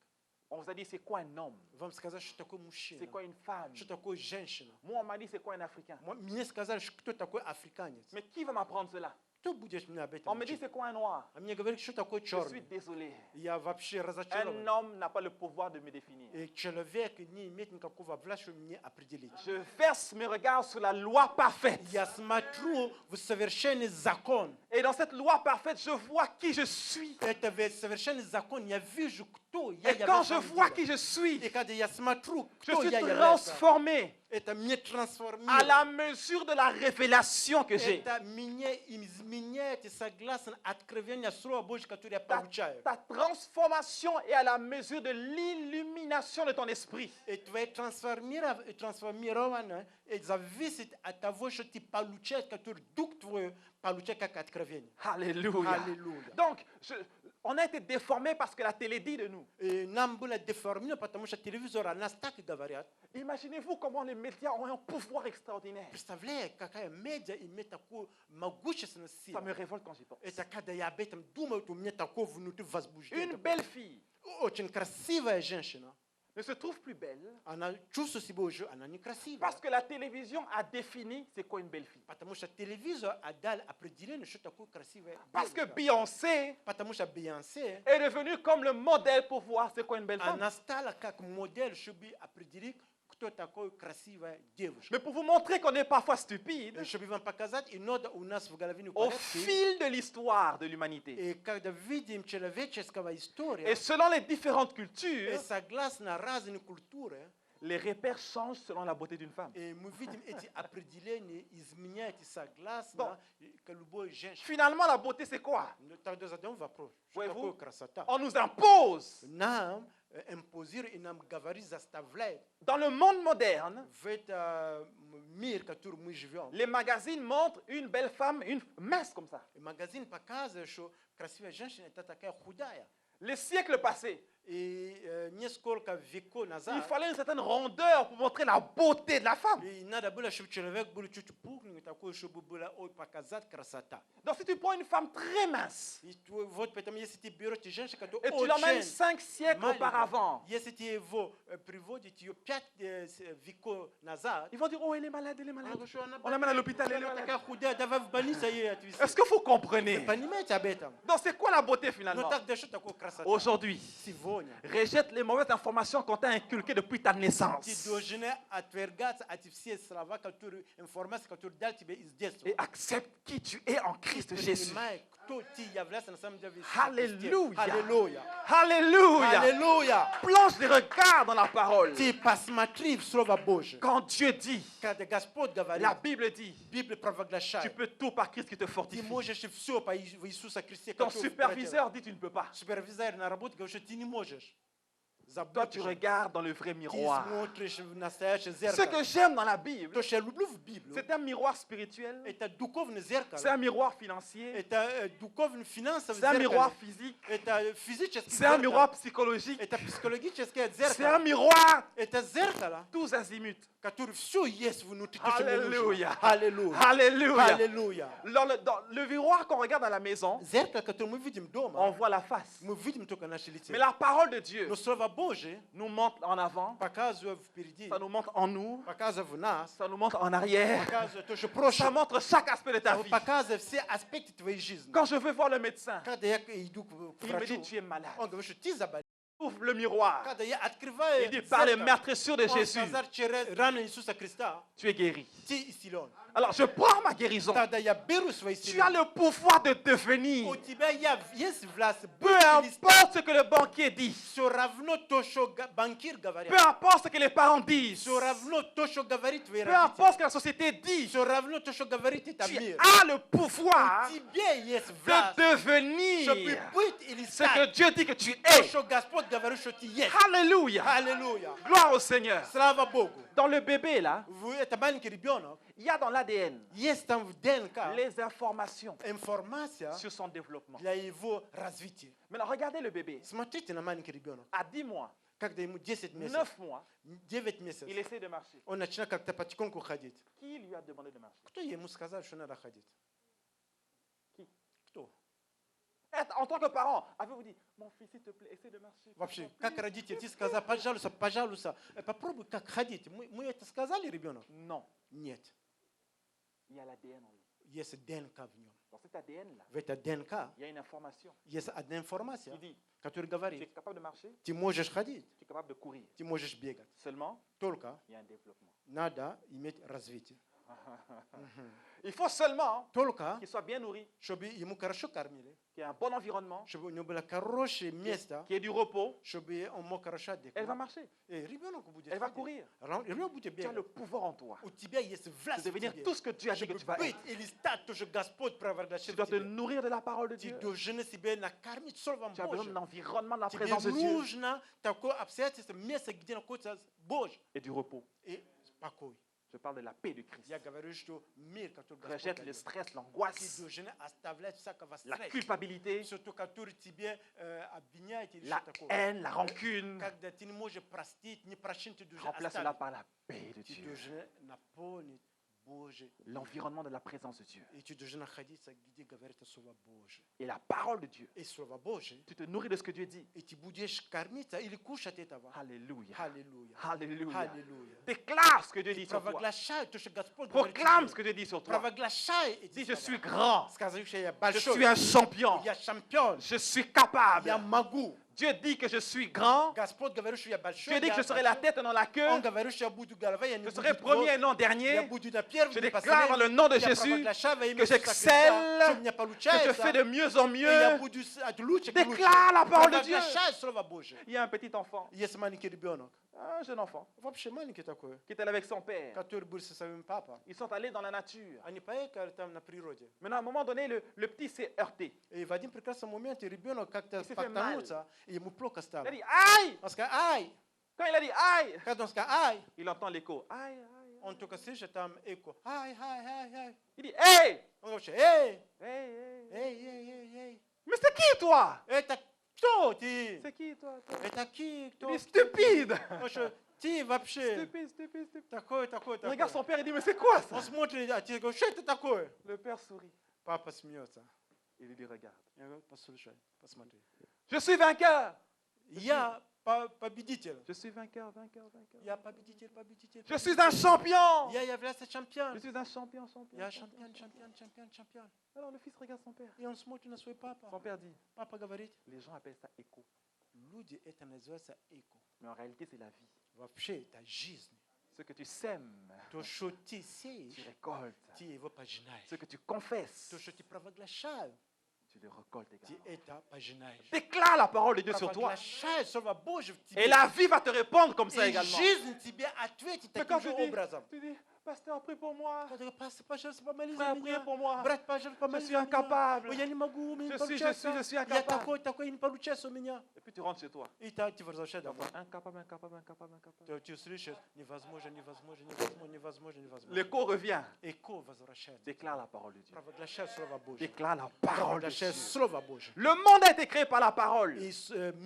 On vous a dit c'est quoi un homme. Вам сказали, что такое мужчина. C'est quoi une femme. Что такое женщина. Moi, on m'a dit c'est quoi un Africain. Мне сказали, кто такой африканец. Mais qui va m'apprendre cela? Кто будешь мне об этом On me dit учить? c'est quoi un noir. А мне говорят, что такое Je suis черный. désolé. Я вообще Un разочарован. homme n'a pas le pouvoir de me définir. И человек не имеет никакого власти, чтобы мне определить. Je verse mes regards sur la loi parfaite. Я смотрю в совершенный закон. Et dans cette loi parfaite, je vois qui je suis. Это ведь совершенный закон. Я вижу, кто я Et quand являюсь je на самом vois деле. qui je suis, И когда я смотрю, je кто suis я являюсь, transformé это мне à трансформирует. la mesure de la révélation que j'ai. Это меня изменяет и согласно откровению Слова Божьего, которое я Ta, получаю. ta transformation est à la mesure de l'illumination de ton esprit. И твое трансформирование зависит от того, что ты получаешь, который Дух твой получает как откровение. Alléluia. Alléluia. Donc, on a été déformés parce que la télé dit de nous. И нам было деформировано, потому что телевизор о нас так и говорят. Imaginez-vous comment les médias ont un pouvoir extraordinaire. Представляете, какая медиа имеет такую могущественную Ça силу. me révolte quand j'y pense. Это когда я об этом думаю, у меня такое внутри возбуждение. Une belle fille Очень красивая женщина. ne se trouve plus belle Она чувствует себя уже, она некрасивая. parce que la télévision a défini c'est quoi une belle fille. Потому что телевизор отдал определение, что такое красивая Parce que девушка. Beyoncé Потому что Бейонсе, est devenue comme le modèle pour voir c'est quoi une belle femme. она стала как модель, чтобы определить, кто такой красивая девушка. Mais pour vous montrer qu'on est parfois stupide, Чтобы вам показать, иногда у нас в голове не au порядке. fil de l'histoire de l'humanité И когда видим человеческого et историю, selon les différentes и cultures, согласно разной культуре, les repères changent selon la beauté d'une femme. и мы видим эти определения изменяются согласно Bon. к любой женщине. Finalement, la beauté, c'est quoi? Но тогда задаем вопрос, что Voyez-vous? такое красота? On nous impose. Нам импозирует и нам говорит, заставляет Dans le monde moderne, в этот мир, в котором мы живем. les magazines montrent une belle femme, une mince comme ça. И магазин показывает, что красивая женщина это такая худая. Les siècles passés, И несколько веков il назад fallait une certaine rondeur pour montrer la beauté de la femme. и надо было, чтобы человек был чуть пухленький, такой, чтобы было показать красота. Donc si tu prends une femme très mince И вот поэтому, если ты берешь женщину, которая et tu l'emmènes очень 5 siècles маленькая, auparavant, если ты его приводите ее 5 веков назад, ils vont dire, oh, elle est malade, elle est она malade. говорит, что она On l'amène à l'hôpital, elle est она malade. такая худая, давай в больницу ее отвезти. Est-ce que vous comprenez? Понимаете об этом? Donc c'est quoi la beauté Но finalement? тогда что такое красота? Aujourd'hui, Сегодня rejette les mauvaises informations qu'on t'a inculquées depuis ta ты naissance должен отвергаться от всех слова, которые, информации, которые дал тебе из детства. et accepte qui tu es en Christ Jésus. Принимай, кто ты являешься на самом деле. в Иисусе Alléluia. Христе. Аллилуйя. Alléluia. Аллилуйя. Plonge les regards dans la parole. Ты посмотри в Слово Божие. Quand Dieu dit, Когда Господь говорит, la Bible dit, Библия tu провозглашает, peux tout par Christ qui te ты fortifie. можешь все по Иисуса Христе. Ton который superviseur dit, tu ne peux pas. Супервизор на работе говорит, что ты не можешь. Toi, tu regardes dans le vrai Ты miroir. смотришь в настоящее Ce зеркало. que j'aime dans la Bible, То, что я люблю в Библии, c'est un miroir spirituel, это духовное зеркало. c'est un miroir financier, Это духовное финансовое c'est un miroir зеркало. physique, Это физическое c'est un зеркало. miroir psychologique, Это психологическое c'est un зеркало. miroir Это зеркало, tous azimuts. которое все есть внутри. то, что мне нужно. Alléluia. Аллилуйя. Alléluia. Аллилуйя. Dans le miroir qu'on regarde à la maison, Зеркало, которое мы видим on дома, voit la face. мы видим только наши лица. Mais la parole de Dieu Но Слово Божий nous montre en avant, показує впереді, ça nous montre en nous, показує в нас, ça nous montre en arrière. показує те, що Ça прошлое, montre chaque aspect de ta vie. показує всі аспекти твоєї життя. Quand je veux voir le médecin, Когда я иду к il me врачу, dit tu es malade. он говорит, что ты заболел. Ouvre le miroir. Когда я открываю Il dit par les зеркало, meurtrissures de он Jésus, сказал, через раны Иисуса Христа tu es guéri. ты исцелен. Alors je prends ma guérison. Тогда я беру свои Tu as исцеления. le pouvoir de devenir. У тебя есть власть Peu быть или стать. importe ce que le banquier dit. Все равно то, что банкир Peu говорит. importe ce que les parents disent. Все равно то, что говорит твои Peu importe ce родители. que la société dit. Все равно то, что говорит это Tu мир. as le У pouvoir тебя есть de власть, чтобы devenir быть или ce que стать. Dieu dit que tu То, es. что Господь говорит, что ты есть. Alléluia. Аллилуйя. Gloire au Seigneur. Слава Богу. Dans le bébé, là, Это маленький ребенок. il y a dans l'ADN Есть там в ДНК les informations информация sur son développement. для его развития. Maintenant, regardez le bébé. Смотрите на маленький ребенок. À 10 mois, Когда ему 10 месяцев, 9 mois, 9 месяцев, il essaie de marcher. он начинает как-то потихоньку ходить. Qui lui a demandé de marcher? Кто ему сказал, что надо ходить? Qui? Кто? En tant que parent, avez-vous dit, mon fils, s'il te plaît, essaie de marcher. Вообще, как родитель, ты сказал, пожалуйста, пожалуйста, попробуй как ходить. Мы это сказали ребенок? Non, Нет. il y a l'ADN en lui. Есть ДНК в нем. Dans cet ADN-là, В этой ДНК il y a une information есть одна информация, qui dit, которая tu es говорит, capable de marcher, ты можешь ходить, tu es capable de courir. ты можешь бегать. Seulement, Только il y a un développement. надо иметь развитие. Il faut seulement Только, qu'il soit bien nourri, чтобы ему хорошо кормили, qu'il ait un bon environnement, чтобы у него было хорошее место, qu'il y ait du repos. чтобы он мог хорошо отдыхать. Elle va marcher, И ребенок будет elle va ходить. courir. Ребенок будет Tu as le бегать. pouvoir en toi У тебя есть de власть в devenir тебе, tout ce que Dieu a dit que чтобы tu vas быть être. или стать то, что Господь Tu провозгласил dois в te тебе. nourrir de la parole de Ты Dieu. должен себя накормить Словом Tu as besoin de Божьим. l'environnement, de la Тебе présence de Dieu нужно такое обстоятельство, место, где находится Божий et du repos. и покой. Je parle de la paix de Christ. Я говорю, что мир, который Господь Rejette le дает, stress, ты l'angoisse, должен оставлять всякого la стресса, culpabilité, что который тебе обвиняет или la что такое. haine, la rancune. Когда ты не можешь простить, не прощить, ты должен Remplace cela оставить. par la paix de Ты Dieu. должен наполнить Божий. L'environnement de la présence de Dieu. И ты должен находиться, где говорит Слово Божие. Et la parole de Dieu. И Слово Божие, Tu te nourris de ce que Dieu dit. и ты будешь кормиться или кушать этого. Alléluia. Аллилуйя. Alléluia. Аллилуйя. Déclare ce que Dieu dit sur toi. Провозглашай то, что Господь говорит. Proclame ce que Dieu dit sur toi. Провозглашай эти Dis, je слова. suis grand. Скажи, что я Je большой. suis un champion. Я чемпион. Je suis capable. Я могу. Dieu dit que je suis grand. Господь говорит, что я большой. Dieu dit que je serai la tête et non la Он queue. говорит, что я буду головой, я не Je буду serai premier et non Я dernier. буду на первом, Je не déclare dans le nom de Я Jésus провозглашаю во имя que Иисуса j'excelle, Христа, что у меня que je получается, fais de mieux en и я mieux. буду от лучше к лучше. Déclare la parole de Dieu. Провозглашай Слово Божие. Il y a un petit enfant, Есть маленький ребенок, un jeune enfant, вообще маленький такой, qui est allé avec son père. который был со своим папой. Ils sont allés dans la nature. Они поехали там на природе. Maintenant, à un moment donné, le petit s'est heurté. И в один прекрасный момент ребенок как-то И себе споткнулся, и ему плохо Il стало. a dit aïe. Он сказал, ай! Quand il a dit aïe, Когда он сказал, ай! il entend l'écho. Aïe, aïe. Он только слышит там эко. Ай, ай, ай, ай. Il dit hey, Он говорит, эй, hey, hey. эй, эй, эй, эй. Mais c'est qui toi? Это кто ты? C'est qui toi? Это ки, Il кто? dit stupide. Он что, ты вообще Stupide, stupide, stupide. такой, такой, Il regarde такой. son père et dit mais c'est quoi ça? Он смотрит, а ты говоришь, что это такое? Le père sourit. Папа смеется. Il lui dit regarde. Я говорю, послушай, посмотри. Je suis vainqueur. Я победитель. Je suis vainqueur, vainqueur, vainqueur. Я победитель, победитель. Je suis un champion. Я являюсь Je чемпион. suis un champion, champion. Я champion. чемпион, чемпион, чемпион, чемпион. Alors le fils regarde son père. И он смотрит на свой папа. Son père dit, Папа говорит, les gens appellent ça écho. люди, это называется эко. Mais en réalité, c'est la vie. Вообще, это жизнь. Ce que tu sèmes, То, что ты tu сеешь, récoltes. ты его пожинаешь. Ce que tu confesses, То, что ты провозглашаешь, tu le récoltes ты également. это пожинаешь. Déclare la parole de Dieu sur toi. Провозглашай Слово Божье в тебе. Et la vie va te répondre comme ça И également. жизнь тебе ответит Mais таким quand же tu образом. dis, pasteur, prie pour moi. Когда говорит, пастор, пожалуйста, помолись за Frère, priez меня. pour moi. Брат, пожалуйста, помолись Je suis за меня. incapable. Ой, я не могу, у меня не Je suis получается. Я incapable. такой, не получается у меня. Et puis tu rentres chez toi. И так ты возвращаешься домой. Incapable, incapable, incapable, incapable. Ты слышишь, невозможно, невозможно, невозможно, невозможно, невозможно. L'écho revient. Эко возвращается. Déclare la parole de Dieu. Провозглашай Слово Божье. Déclare la parole de Провозглашай Dieu. Слово Божье. Le monde a été créé par la parole. И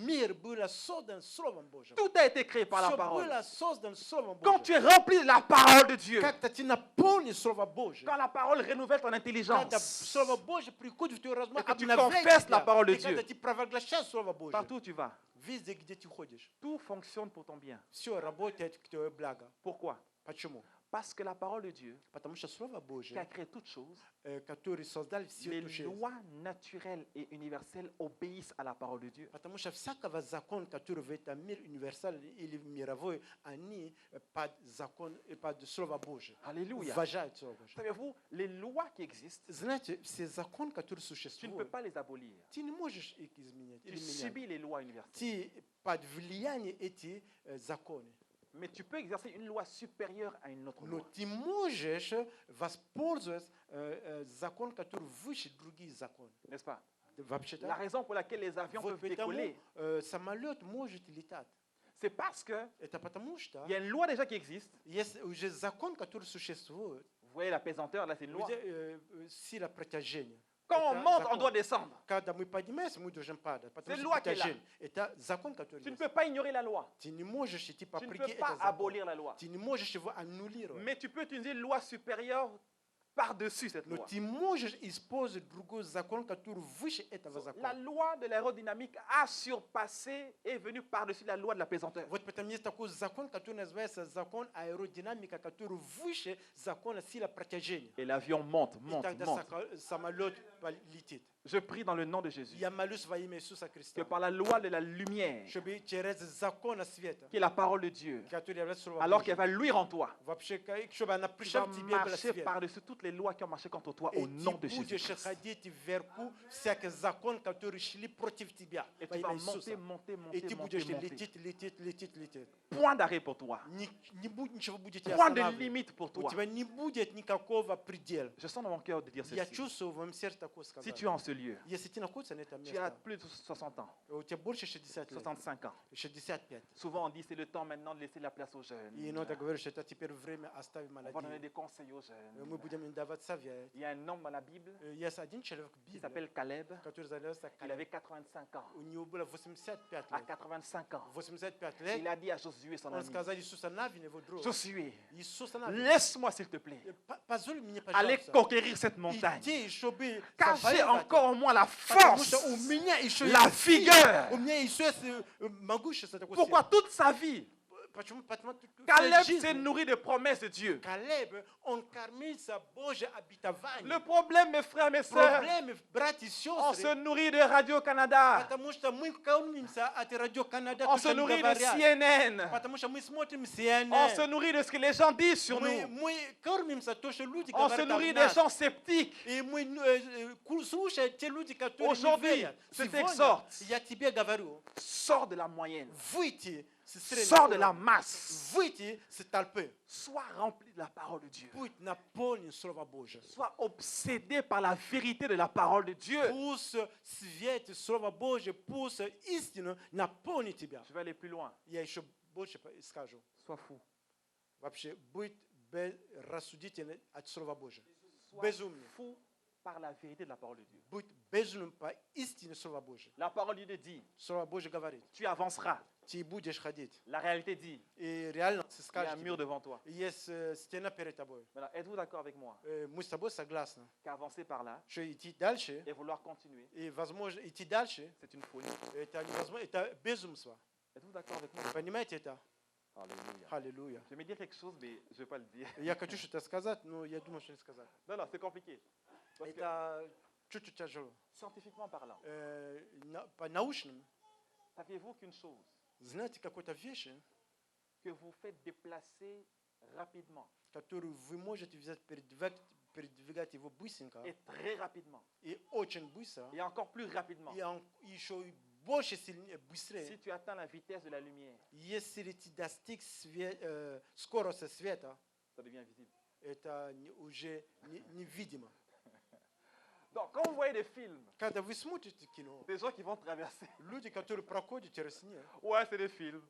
мир был создан Словом Божьим. Tout a été créé par la Все parole. было создано Словом Quand Божьим. tu es rempli de la parole de Dieu, Как-то ты наполнен Слово Божие. Quand la parole renouvelle ton Когда intelligence. Слово Божие приходит в твой разум, Et que tu обновляет confesses la тебя. parole de И когда Dieu. ты провозглашаешь Слово Божие, Partout où tu vas, везде, где ты ходишь, tout fonctionne pour ton bien. все работает к твоему благу. Pourquoi? Почему? Parce que la parole de Dieu, Потому что Слово qui a Божие, créé toutes choses, который создал все les души, lois naturelles et universelles obéissent à la parole de Dieu. потому что всякого закон, который в этом мире универсальный или мировой, они под закон и под Слово Божие. Alléluia. Уважают Слово Божие. Savez-vous, les lois qui existent, Знаете, все законы, которые tu ne peux существуют, pas les abolir. ты не можешь их изменить Tu или менять. subis les lois universelles. Ты под влиянием этих законов. Mais tu peux exercer une loi supérieure à une autre Но loi. ты можешь воспользоваться закон, который выше других законов. N'est-ce pas? Вообще-то, La raison pour laquelle les avions вот peuvent поэтому décoller, самолет может летать. c'est parce qu'il Это потому что y a une loi déjà qui existe. есть уже закон, который существует. Vous voyez la pesanteur, là c'est une loi. Сила притяжения. Quand on Это monte, on закон. doit descendre. Когда мы поднимаемся, мы должны падать. Потому C'est что loi qui est là. притяжение. Это закон, который Tu ne есть. peux pas ignorer la loi. Ты не можешь идти по Tu ne прыге peux pas этот закон. abolir la loi. Ты не можешь его аннулировать. Mais tu peux utiliser une loi supérieure par-dessus cette Но loi. ты можешь использовать другой закон, который выше этого La закона. loi de l'aérodynamique a surpassé et est venue par-dessus la loi de la pesanteur. Вот поэтому есть такой закон, который называется закон аэродинамика, который выше закона силы притяжения. Et l'avion monte, И monte, тогда monte. самолет летит. Je prie dans le nom de Jésus Я молюсь во имя Иисуса que Христа, par la loi de la lumière, чтобы через закон света, qui est la parole de Dieu, который является Словом alors qu'elle Божьим, va luire en toi, вообще, чтобы она tu пришла vas в тебе был marcher свет. par-dessus toutes les lois qui ont marché contre toi И au nom de ты будешь Jésus. ходить вверху всякий закон, который шли против тебя. Et Во tu vas имя Иисуса. monter, monter, И monter, ты monter, будешь monter. лететь, лететь, лететь, лететь. Point d'arrêt pour toi. Ничего будет тебя Point de останавливать. limite pour У toi. тебя не будет никакого предела. Je sens dans mon cœur de dire Я ceci. чувствую в моем сердце такое Si сказать. tu es en ce lieu, Если ты находишься на этом tu as месте, plus de 60 ans, у тебя больше 60 лет, 65 ans. 65. Souvent on dit c'est le temps maintenant de laisser la place aux И jeunes. иногда говоришь, что это теперь время оставить On va donner молодых. des conseils aux jeunes. Мы будем им давать совет. Il y a un homme dans la Bible Есть один человек в qui Библии, s'appelle Caleb. который зовется Il avait 85 ans. У него было 85 À лет. 85 ans, 85 il лет. a dit à Josué, son Он ami, сказал Иисуса Навин, его друг. Josué, Иисуса Навин, laisse-moi s'il te plaît позволь мне, aller пожалуйста, conquérir cette montagne. идти, чтобы Car j'ai завоевать. encore en moi la Потому force, что у меня еще la есть сила, vigueur. у меня еще есть могущество такое. Pourquoi toute sa vie, Почему? Потому что Caleb всю s'est жизнь nourri de promesses de Dieu. Калеб, он кормился Божье обетование. Le problème, mes frères, mes sœurs, Проблемы, братья и on se сестры, nourrit de Radio-Canada, потому что мы кормимся от радио Канада, on то, se что они nourrit de говорят. CNN, Потому что мы смотрим on se CNN. nourrit de ce que les gens disent sur nous, Мы кормимся то, что люди on se говорят nourrit о des нас. gens sceptiques. И мы слушаем те люди, которые не Aujourd'hui, верят. je Сегодня t'exhorte. я тебе говорю, Sors de la moyenne, выйти с sors de среднего la уровня, masse, выйти с толпы. sois rempli de la parole de Dieu. Будь наполнен Словом Божьим. Sois obsédé par la vérité de la parole de Dieu. Пусть свет Слова Божьего, пусть истину наполнит тебя. Je vais aller plus loin. Я еще больше скажу. Sois fou. Вообще, будь рассудительным от Слова Божьего. Sois Безумный. fou par la vérité de la parole de Dieu. Будь безумным по истине Слова Божьего. La parole de Dieu dit, Слово Божье говорит, tu avanceras. ты будешь ходить. La réalité dit, И реально ты il y a un скажешь, mur devant toi. есть стена перед тобой. Maintenant, êtes-vous d'accord avec moi Мы с тобой согласны, qu'avancer par là что идти дальше, et vouloir continuer, и возможно идти дальше, c'est une folie. это невозможно, это безумство. Êtes-vous d'accord avec moi Понимаете это? Alléluia. Аллилуйя. Je vais dire quelque chose, mais je ne vais pas le dire. Я хочу что-то сказать, но я думаю, что не сказать. Non, non, c'est compliqué. Parce que, Это чуть-чуть тяжело. scientifiquement parlant, По научным, saviez-vous qu'une chose знаете, какой-то вещи, que vous faites déplacer rapidement которую вы можете взять, передвигать его быстренько, et très rapidement и очень быстро, et encore plus rapidement, и еще и больше сильнее, si быстрее, tu atteins la vitesse de la lumière, если ты достиг скорости света, ça devient visible. это уже невидимо. Donc, quand vous voyez des films, Когда вы смотрите кино, des gens qui vont traverser, люди, которые проходят через снег, ouais, c'est des films.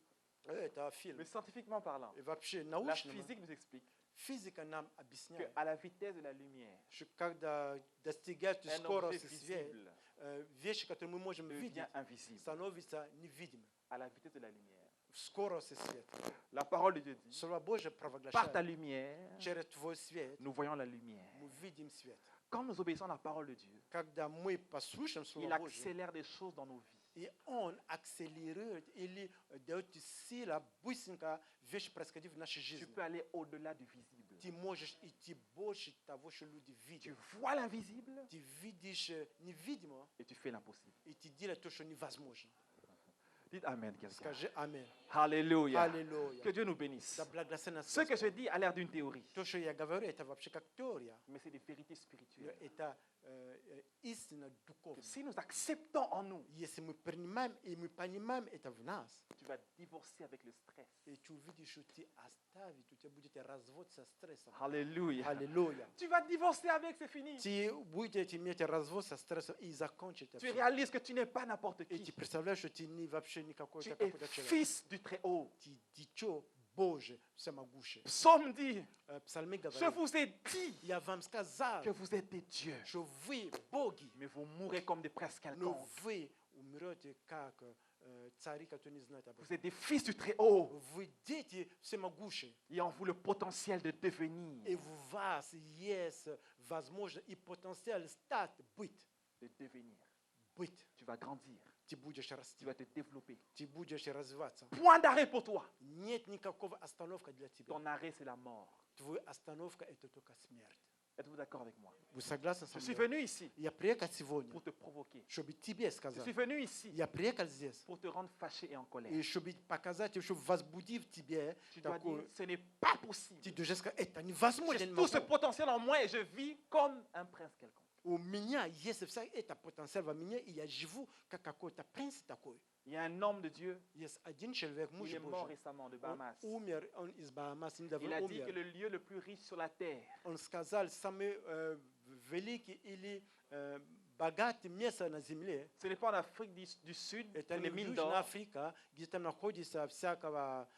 это фильм. Mais scientifiquement parlant, И вообще la научно, physique nous explique физика нам объясняет, qu'à la vitesse de la lumière, что когда достигают un objet скорости света, visible вещи, которые мы можем видеть, devient invisible становятся невидимыми. à la vitesse de la lumière. Skoro se svijet. La parole de Dieu dit, Slova Božja par ta pravoglašava. lumière, Через tvoj svijet nous voyons la lumière. mu vidim svijet. Quand nous obéissons à la parole de Dieu, Когда мы послушаем il Слово Божье, accélère des choses dans nos vies. и Он акселерирует или дает сила быстренько вещи происходить в нашей Tu жизни. peux aller au-delà du visible. Ты можешь идти больше того, что люди Tu видят. vois l'invisible Ты видишь невидимо, et tu fais l'impossible. и ты делаешь то, что невозможно. Dites Amen, quelqu'un. Скажи Аминь. Alléluia. Аллилуйя. Que Dieu nous bénisse. Да благослови нас Ce que Господь. je dis a l'air d'une théorie, То, что я говорю, это вообще как теория. mais c'est des vérités spirituelles. Это истина Que духовная. si nous acceptons en nous, Если мы принимаем и мы понимаем это в нас, tu vas divorcer avec le stress. и ты увидишь, что ты оставить, у тебя будет развод со стрессом. Alléluia. Аллилуйя. Tu vas divorcer avec, c'est fini. Ты будете иметь развод со стрессом и закончить это Tu всё. réalises que tu n'es pas n'importe И ты qui. представляешь, что ты не вообще Tu никакой-то es какой-то человек. fils du Très-Haut. Ты дитё Божие, всемогущее. Psaume dit, Псалми je говорит, vous ai dit я вам сказал, que vous êtes des dieux, что вы боги, mais vous mourrez comme des princes но quelconques. вы умрете как цари, которые не знают об Vous этом. êtes des fils du Très-Haut. Вы дети всемогущие. Il y a en vous le potentiel de devenir, И в вас есть возможность и потенциал стать, быть. de devenir. Быть. Tu vas grandir, Ты будешь tu расти, vas te développer. ты будешь развиваться. Point d'arrêt pour toi. Нет никакого остановка для тебя. Ton arrêt, c'est la mort. Твоя остановка – это только смерть. Êtes-vous d'accord avec moi? Вы согласны со Je suis мной? venu ici Я приехал сегодня, pour te provoquer. чтобы тебе Je сказать. suis venu ici Я приехал здесь, pour te rendre fâché et en colère. и чтобы показать, чтобы возбудить в тебе Tu dois dire, такую... ce n'est pas possible. Ты должен сказать, это невозможно. J'ai не tout ce могу. potentiel en moi et je vis comme un prince quelconque. У меня есть вся эта потенциал во мне, и я живу как какой-то принц такой. Il y a un homme de Dieu, Есть один человек, il муж est mort Божий. récemment de Он Bahamas. умер, он из Бахамаса Il недавно a dit que умер. le lieu le plus riche sur la terre, Он сказал, самый великий или богатый место на земле, ce n'est pas en Afrique du Sud, это pour не les в mines Южной d'or. Африке, где там находится всякого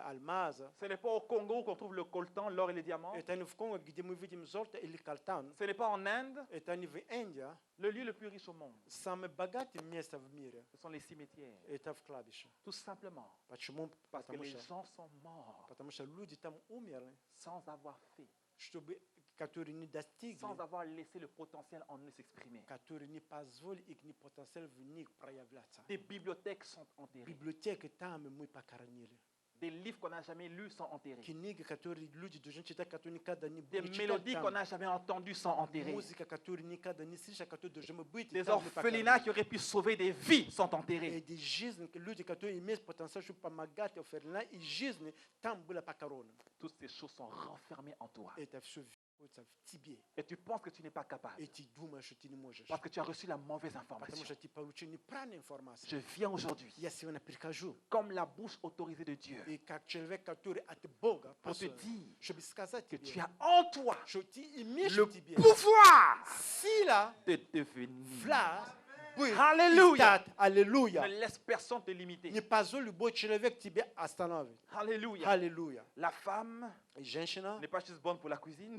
алмаза. Ce n'est pas au Congo qu'on trouve le coltan, l'or et les diamants. Это не в Конго, где мы видим золото или калтан. Ce n'est pas en Inde. Это не в Индии. Le lieu le plus riche au monde, Самое богатое место в мире ce sont les cimetières. – это в кладбище. Tout simplement Почему? parce que les Потому gens sont morts что люди там умерли, sans avoir fait, чтобы, которые не достигли, sans avoir laissé le potentiel en eux s'exprimer. которые не позволили их потенциал в них проявляться. Des bibliothèques sont enterrées. Библиотеки там мы похоронили. Des livres qu'on n'a jamais lus sont enterrés. Книги, которые люди должны читать, которые никогда не Des читали mélodies qu'on там. n'a jamais entendues sont enterrées. Музыка, которую никогда не слышали, которые должны быть Des там, мы orphelinats похоронили. qui auraient pu sauver des vies sont И enterrés. эти жизни, люди, которые имеют потенциал, чтобы помогать орфанам, и жизни там было похоронено. Toutes ces choses sont renfermées en toi. Это все находится в тебе. Et tu penses que tu n'es pas capable И ты думаешь, что ты не можешь. parce que tu as reçu la mauvaise Потому information. что ты получил неправильную Je информацию. viens aujourd'hui Я сегодня прихожу, comme la bouche autorisée de Dieu и как человек, который от Бога, pour te послан, dire чтобы сказать que tu тебе, as en toi что ты имеешь le в тебе pouvoir сила, de devenir. власть, быть Аллилуйя. и стать. Ne Аллилуйя. laisse personne te limiter. Не позволь любой человек тебе остановить. Alléluia. Аллилуйя. La femme И женщина n'est pas juste bonne pour la cuisine.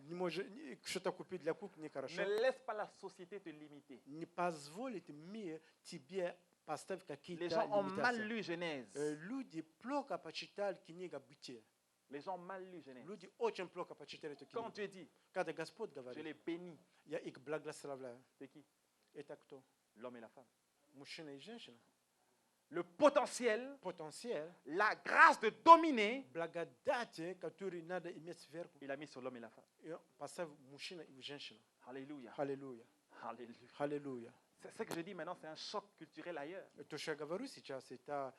не может что-то купить для кухни, Ne хорошо. laisse pas la société te limiter. Не позволит мир тебе поставить Les какие-то gens ont mal лимитации. lu Genèse. Люди плохо почитали книгу Бытия. Les gens ont mal lu Genèse. Люди очень плохо почитали эту Quand книгу. Dieu dit, Когда Господь je говорит, les bénis, я их благословляю. c'est qui? Это кто? L'homme et la femme. Мужчина и женщина. Le potentiel, Потенциал, la grâce de dominer, благодати, которые надо иметь сверху. il a mis sur l'homme et la femme. И он поставил мужчина и женщину. Alléluia. Аллилуйя. Alléluia. Аллилуйя. C'est ce que je dis maintenant, c'est un choc culturel ailleurs. То, что я говорю сейчас, это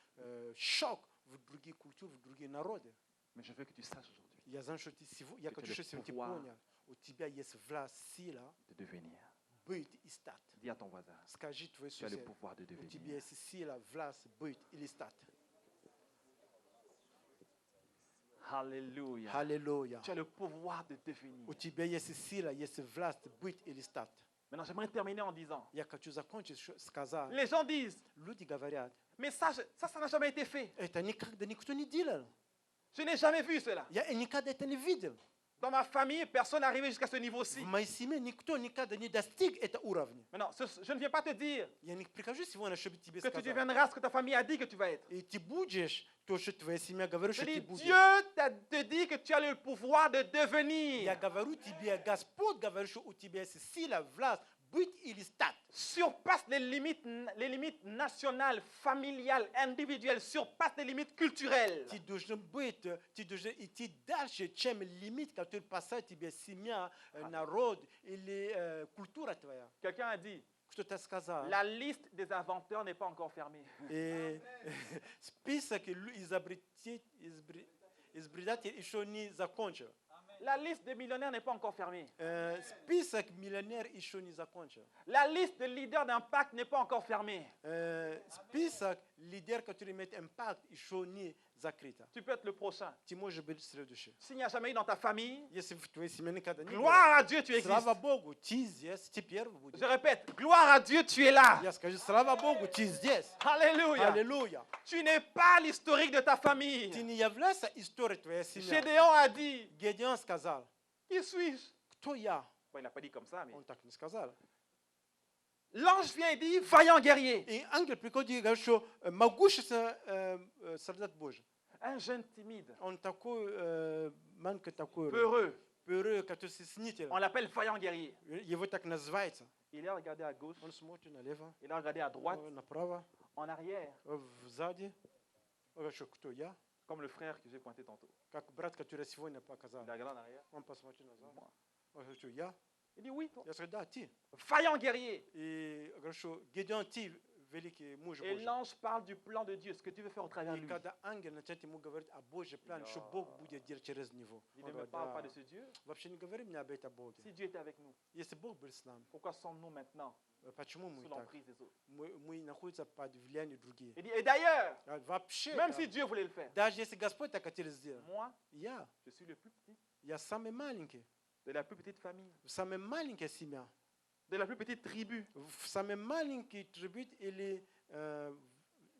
шок в другие культуры, в другие народы. Mais je veux que tu saches aujourd'hui Я знаю, что ты сегодня, я Это хочу, чтобы ты pouvoir. понял, у тебя есть власть, сила de devenir. быть и стать. Dis à ton voisin, Скажи твой tu as le сосед, pouvoir de у тебя devenir. есть сила, власть быть или стать. Alléluia. Аллилуйя. Tu as le pouvoir de devenir. У тебя есть сила, есть власть быть или стать. Maintenant, j'aimerais terminer en disant, Я хочу закончить, сказать. les gens disent, Люди говорят, mais ça n'a jamais été fait. это никогда никто не делал. Je n'ai jamais vu cela. Я никогда это не видел. Dans ma famille, personne n'est arrivé jusqu'à ce niveau-ci. В моей семье никто никогда не достиг этого уровня. Maintenant, je ne viens pas te dire Я не прикажу сегодня, чтобы тебе que tu сказать. deviendras ce que ta famille a dit que tu vas être. И ты будешь то, что твоя семья говорит, Je что dis, ты будешь. Dieu te dit que tu as le pouvoir de Я devenir. говорю тебе, Господь говорит, что у тебя есть сила, власть, быть или стать. Surpasse les limites nationales, familiales, individuelles, surpasse les limites culturelles. Ты должен быть, ты должен идти дальше, чем лимит, который спасает тебе семья, народ или культура твоя. Quelqu'un a dit, Кто-то сказал. la liste des inventeurs n'est pas encore fermée. И список изобретателей еще не закончил. La liste des millionnaires n'est pas encore fermée. Список миллионеров еще не закончил. La liste des leaders d'impact n'est pas encore fermée. Список лидеров, которые имеют импакт, еще не закрыт. Tu peux être le prochain. Ты можешь быть следующий. S'il n'y a jamais eu dans ta famille, Если в твоей семье никогда не было, gloire à Dieu, tu existes. слава Богу, ты здесь, теперь будешь. Je répète, gloire à Dieu, tu es là. Я скажу, слава Богу, ты здесь. Alléluia. Аллилуйя. Tu n'es pas l'historique de ta famille. Ты не являешься историей твоей семьи. Gédéon a dit, Гедеон сказал, qui suis-je? кто я? Bon, il n'a pas dit comme ça, mais... Он так не сказал. L'ange vient et dit, vaillant guerrier. И ангел приходит и говорит, что могущественный солдат Божий. Un jeune timide, Он такой, маленький такой, peureux. peureux, который стеснитель. On l'appelle vaillant guerrier. Его так называется. Il a regardé à gauche, Он смотрит налево, il a regardé à droite, направо, en arrière, сзади. Он говорит, что кто я? comme le frère que j'ai pointé tantôt. Как брат, который сегодня показал. Il a regardé en arrière. Он посмотрел назад. Moi. Он говорит, что я? Il dit, oui, toi. Я сказал, да, ты. Vaillant guerrier. И говорит, что Гедеон, ты великий муж Et Божий. l'ange parle du plan de Dieu, ce que tu veux faire au travers de И lui. когда ангел начинает ему говорить о Божьем плане, что Бог будет делать через него. Il Он ne me говорит, parle да. pas de ce Dieu. Вообще не говори мне об этом Боге. Si Dieu était avec nous, Если Бог был с нами, pourquoi sommes-nous maintenant почему мы sous так? l'emprise des autres? Мы находимся под влиянием других. Il dit, et d'ailleurs, Вообще, même si Dieu voulait le faire, даже если Господь так хотел сделать, moi, я je suis le plus petit самый маленький, de la plus petite famille, самая маленькая семья, de la plus petite tribu самый маленький трибут или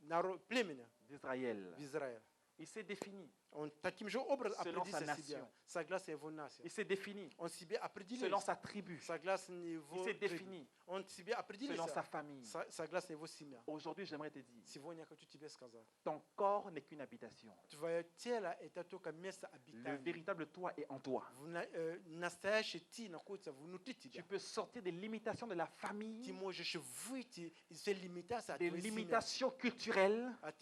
народ, племени d'Israël. в Израиле. Il s'est défini. Он таким же образом Selon определился sa себя, nation. согласно его нации. Il s'est défini Он себе определился, selon sa tribu, согласно его Il s'est трибу. défini Он себе selon sa определился, famille. согласно его семье. Aujourd'hui, j'aimerais te dire, Сегодня я хочу тебе сказать, ton corps n'est qu'une habitation. твое тело это только место Le обитания. véritable toi est en toi. Настоящий ты находится внутри Tu тебя. peux sortir des limitations de la Ты famille, можешь выйти из этой лимитации от des твоей семьи, limitations culturelles, от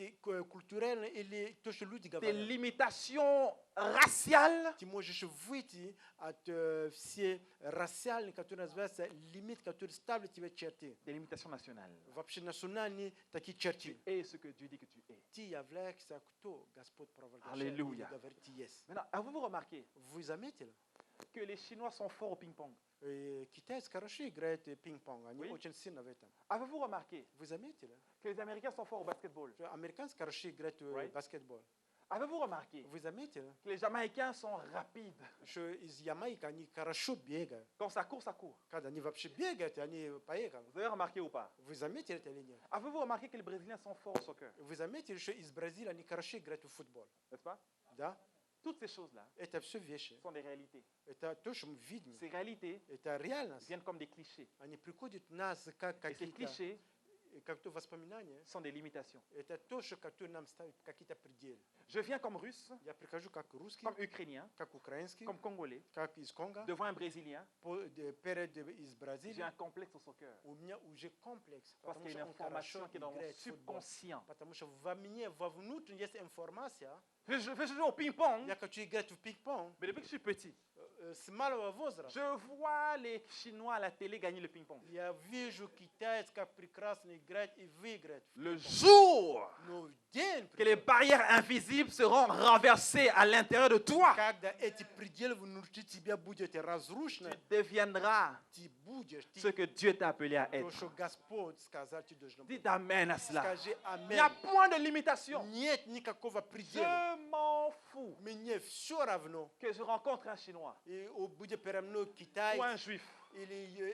культурной или то, что люди des говорят. limitations raciales, Ты можешь выйти от все рассиальные, которые называются лимит, которые ставят тебе черты. des limitations nationales. Вообще национальные такие черты. Et ce que Dieu dit que tu es. Ты являешься кто Господь провозглашает. Аллилуйя. Или говорит, ты есть. Maintenant, avez-vous remarqué Вы заметили? que les Chinois sont forts au ping-pong? Китайцы хорошо играют пинг-понг. Они Oui. очень сильно в этом. Avez-vous remarqué Вы заметили? que les Américains sont forts au basketball? Что американцы хорошо играют в Right. баскетбол. Avez-vous remarqué Вы заметили? que les Jamaïcains sont rapides? Что из Ямайки они хорошо бегают. Quand ça court, ça court. Когда они вообще бегают, они поехали. Vous avez remarqué ou pas? Вы заметили это или нет? Avez-vous remarqué que les Brésiliens sont forts au soccer? Вы заметили, что из Бразилии они хорошо играют в футбол? N'est-ce pas? Да? Toutes ces choses-là Это все вещи. sont des réalités. Это то, что мы видим. Ces réalités Это реальность. viennent comme des clichés. Они приходят в нас как Et ces какие-то clichés как-то воспоминания. sont des limitations. Это то, что которое нам ставит какие-то пределы. Je viens comme russe, Я прихожу как русский, comme ukrainien, как украинский, comme congolais, как из Конго, devant un brésilien. перед из J'ai Бразилии. un complexe au soccer. У меня уже комплекс, Parce потому qu'il y a что une он хорошо information qui est dans mon играет в футбол. subconscient. Потому что во мне, вовнутрь есть информация. Je veux jouer au ping-pong, Я хочу играть в пинг-понг mais depuis que je suis petit, с малого возраста. je vois les Chinois à la télé gagner le ping-pong. Я вижу китайцев, как прекрасно играть и выиграть. в Le пинг-понг. jour Но день, que les barrières invisibles seront renversées à l'intérieur de toi, когда эти пределы внутри тебя будут разрушены, tu deviendras ты будешь, ce ты que Dieu t'a appelé à то, être. что Господь сказал, ты должен быть. Dites Amen à cela. Скажи Il n'y a аминь. point de limitation. Нет никакого предела. Je m'en fous Мне все равно. que je rencontre un Chinois И будет передо мной Китай ou un Juif.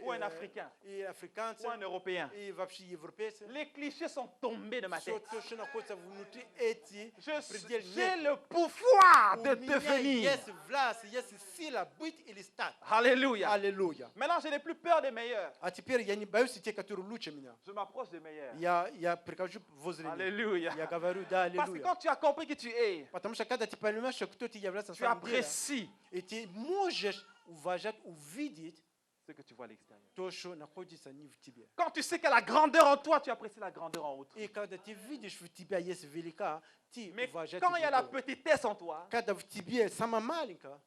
ou un Africain, и африканцы, ou un Européen. и вообще европейцы. Les clichés sont tombés de ma Все tête. то, что находится внутри эти предельно J'ai нет. le pouvoir У de меня devenir. есть власть, есть сила быть или стать. Alléluia. Аллилуйя. Maintenant, je n'ai plus peur des meilleurs. А теперь я не боюсь тех, которые лучше меня. Je m'approche des meilleurs. Я прихожу возле них. Alléluia. Я говорю, да, Parce que аллилуйя. quand tu as compris que tu es, Потому что когда ты понимаешь, что кто ты является на tu самом деле, apprécies и ты можешь уважать, увидеть ce que tu vois à l'extérieur. то, что находится не в тебе. Quand tu sais qu'il y a la grandeur en toi, tu apprécies la grandeur en autrui. И когда ты видишь, в тебя есть велика, ты Mais уважаешь quand il y a la другого. petitesse en toi, Когда в тебе самая маленькая,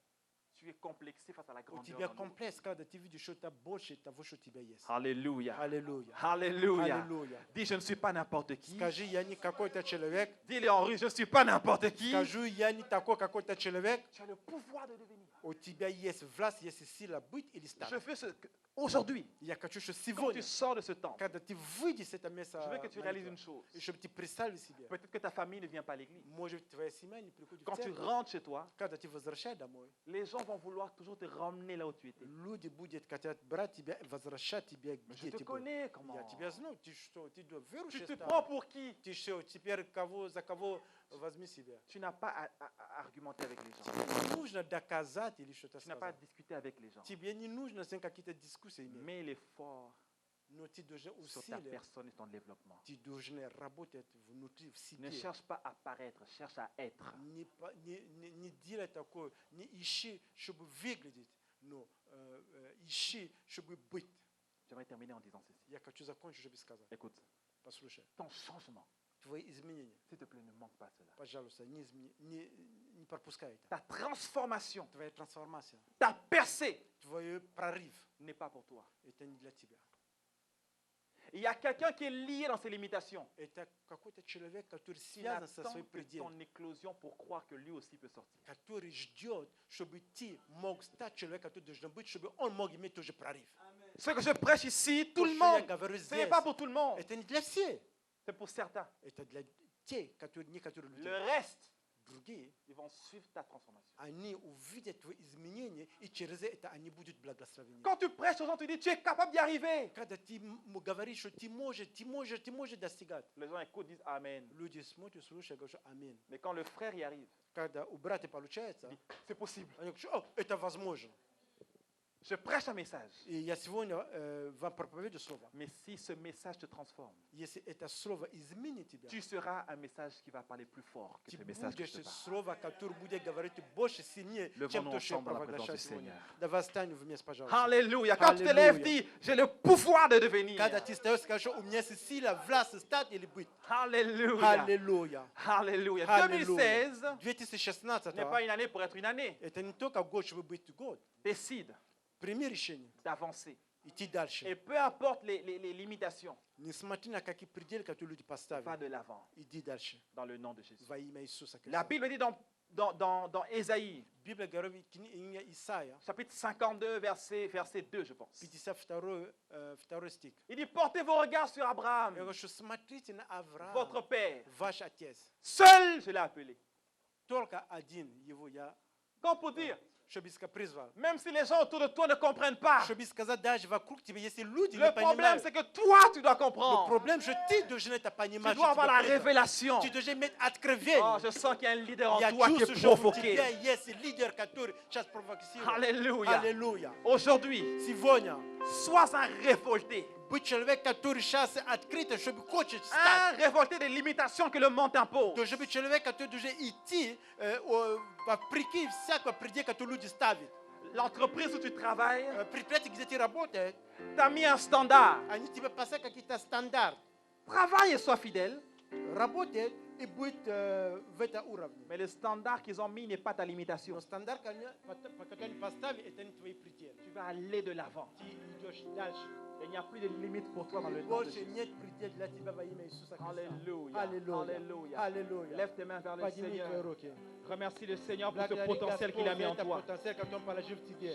tu es complexé face à la у grandeur. тебя en nous. комплекс, когда ты видишь, что это больше того, что у тебя есть. Alléluia. Аллилуйя. Alléluia. Alléluia. Dis, je ne suis pas n'importe qui. Скажи, я не какой-то человек. Dis-le en russe, je ne suis pas n'importe qui. Скажу, я не такой какой-то человек. Tu as le pouvoir de devenir. У тебя есть власть, есть сила быть или стать. Je veux ce que, aujourd'hui, Я хочу, что quand сегодня, tu sors de ce temple, когда ты выйдешь с этого места, je veux que tu réalises une chose. и чтобы ты представил себе, Peut-être que ta famille ne vient pas à l'église. может, твоя семья не приходит в Quand tu церковь. rentres chez toi, Когда ты возвращаешься домой, les gens vont vouloir toujours te ramener là où tu étais. люди будут хотят брать тебя, возвращать тебя, Mais где je te ты был. connais, comment? Я тебя знаю, ты что, ты Tu верующий te стал? prends pour qui? Ты что, теперь кого, за кого возьми себя? Tu n'as pas à argumenter avec les gens. Не нужно доказать или что-то Tu n'as pas à сказать. discuter avec les gens. Тебе не нужно с ним какие-то дискуссии иметь. Mets l'effort Но ты должен sur ta усилия, personne et ton développement. ты должен работать внутри, в Ne себе. cherche pas à paraître, cherche à être. Не делай такое, не ищи, чтобы выглядеть, но ищи, чтобы быть. J'aimerais terminer en disant ceci. Я хочу закончить, чтобы сказать. Écoute, Послушай, ton changement, твои изменения, s'il te plaît, ne manque pas cela. пожалуйста, не пропускай это. Ta transformation, Твоя трансформация, ta percée твой прорыв, n'est pas pour toi. это не для тебя. Il y a quelqu'un qui est lié dans ses limitations. Это какой-то человек, который Qui связан со n'attend своим que пределом, ton éclosion pour croire que lui aussi peut sortir. который ждет, чтобы ты мог стать человеком, который должен быть, чтобы он мог иметь тоже прорыв. Ce que je prêche ici, tout То, le что я monde, говорю ce n'est здесь, pas pour tout le monde, это не для всех, c'est pour certains. это для тех, которые некоторые люди. Le reste, Другие, ils vont suivre ta transformation. они увидят твои изменения, и через это они будут благословены. Quand tu prêches aux gens, tu dis, tu es capable d'y arriver. Когда ты говоришь, что ты можешь достигать, Les gens écoutent, disent Amen. люди смотрят, слушают, говорят, аминь. Mais quand le frère y arrive, Когда у брата получается, il dit, c'est possible. они говорят, о, это возможно. Je prêche un message. И я сегодня вам проповедую слово. Mais si ce message te transforme, Если это слово изменит тебя, tu seras un message qui va parler plus fort que ты ce message que je te будешь parle. слово, которое будет говорить больше, сильнее, Levons-nous чем то, что я ensemble dans la провозглашаю présence du сегодня. Seigneur. Давай встань вместе, пожалуйста. Alléluia. Quand tu te lèves, Alléluia. dis, j'ai le pouvoir de devenir. Когда ты встаешь, скажешь, у меня есть сила, власть стать или быть. Alléluia. Аллилуйя. Alléluia. Аллилуйя. 2016 2016 n'est pas une année pour être une année. это не только год, чтобы быть год. Décide Прими решение, d'avancer. идти дальше. Et peu importe les limitations, Не смотри на какие пределы, которые люди va поставили. de l'avant Иди дальше. dans le nom de Jésus. Во имя Иисуса La Христа. Bible dit dans Ésaïe, Библия говорит, книга Исаия, chapitre 52, verset 2, je pense. 52 стих. Il dit, portez vos regards sur Abraham, Я говорю, что смотрите на Авраама, votre père. ваш отец. Seul, je l'ai appelé. Только один его я, Comme pour dire, чтобы призвал. même si les gens autour de toi ne comprennent pas, Чтобы сказать, даже вокруг тебя, если люди не le problème понимают, c'est que toi, tu dois le comprendre. проблème, что ты должен это Tu понимать, dois что avoir тебя la призвал. révélation. Tu должен иметь Oh, откровение. je sens qu'il y a un leader en Я toi qui est чувствую, что у provoqué. тебя есть лидер, который сейчас провокирует. Alléluia. Аллилуйя. Aujourd'hui, Сегодня sois un révolté. быть человек, который сейчас открыт, чтобы хочет Un стать. révolté des limitations que le monde t'impose. Должен быть человек, который должен идти вопреки всякого предела, который люди ставят. L'entreprise où tu travailles Предприятие, где ты работаешь, t'a mis un standard. они тебе поставят какие-то стандарты. Travaille et sois fidèle. Работает и будет в этом уровне. Mais le standard qu'ils ont mis n'est pas ta limitation. Но стандарт, по которому они поставили, это не твои пределы. Tu vas aller de l'avant. Ты идешь дальше. Il n'y a plus de limite pour toi dans le nom de Больше Jésus. нет предела для тебя во имя Иисуса Христа. Alléluia. Аллилуйя. Alléluia. Аллилуйя. Lève tes mains vers le Подними твои Seigneur. руки. Remercie le Seigneur pour ce Благодари potentiel qu'il a mis en Господь за toi. этот потенциал, который Он положил в тебе.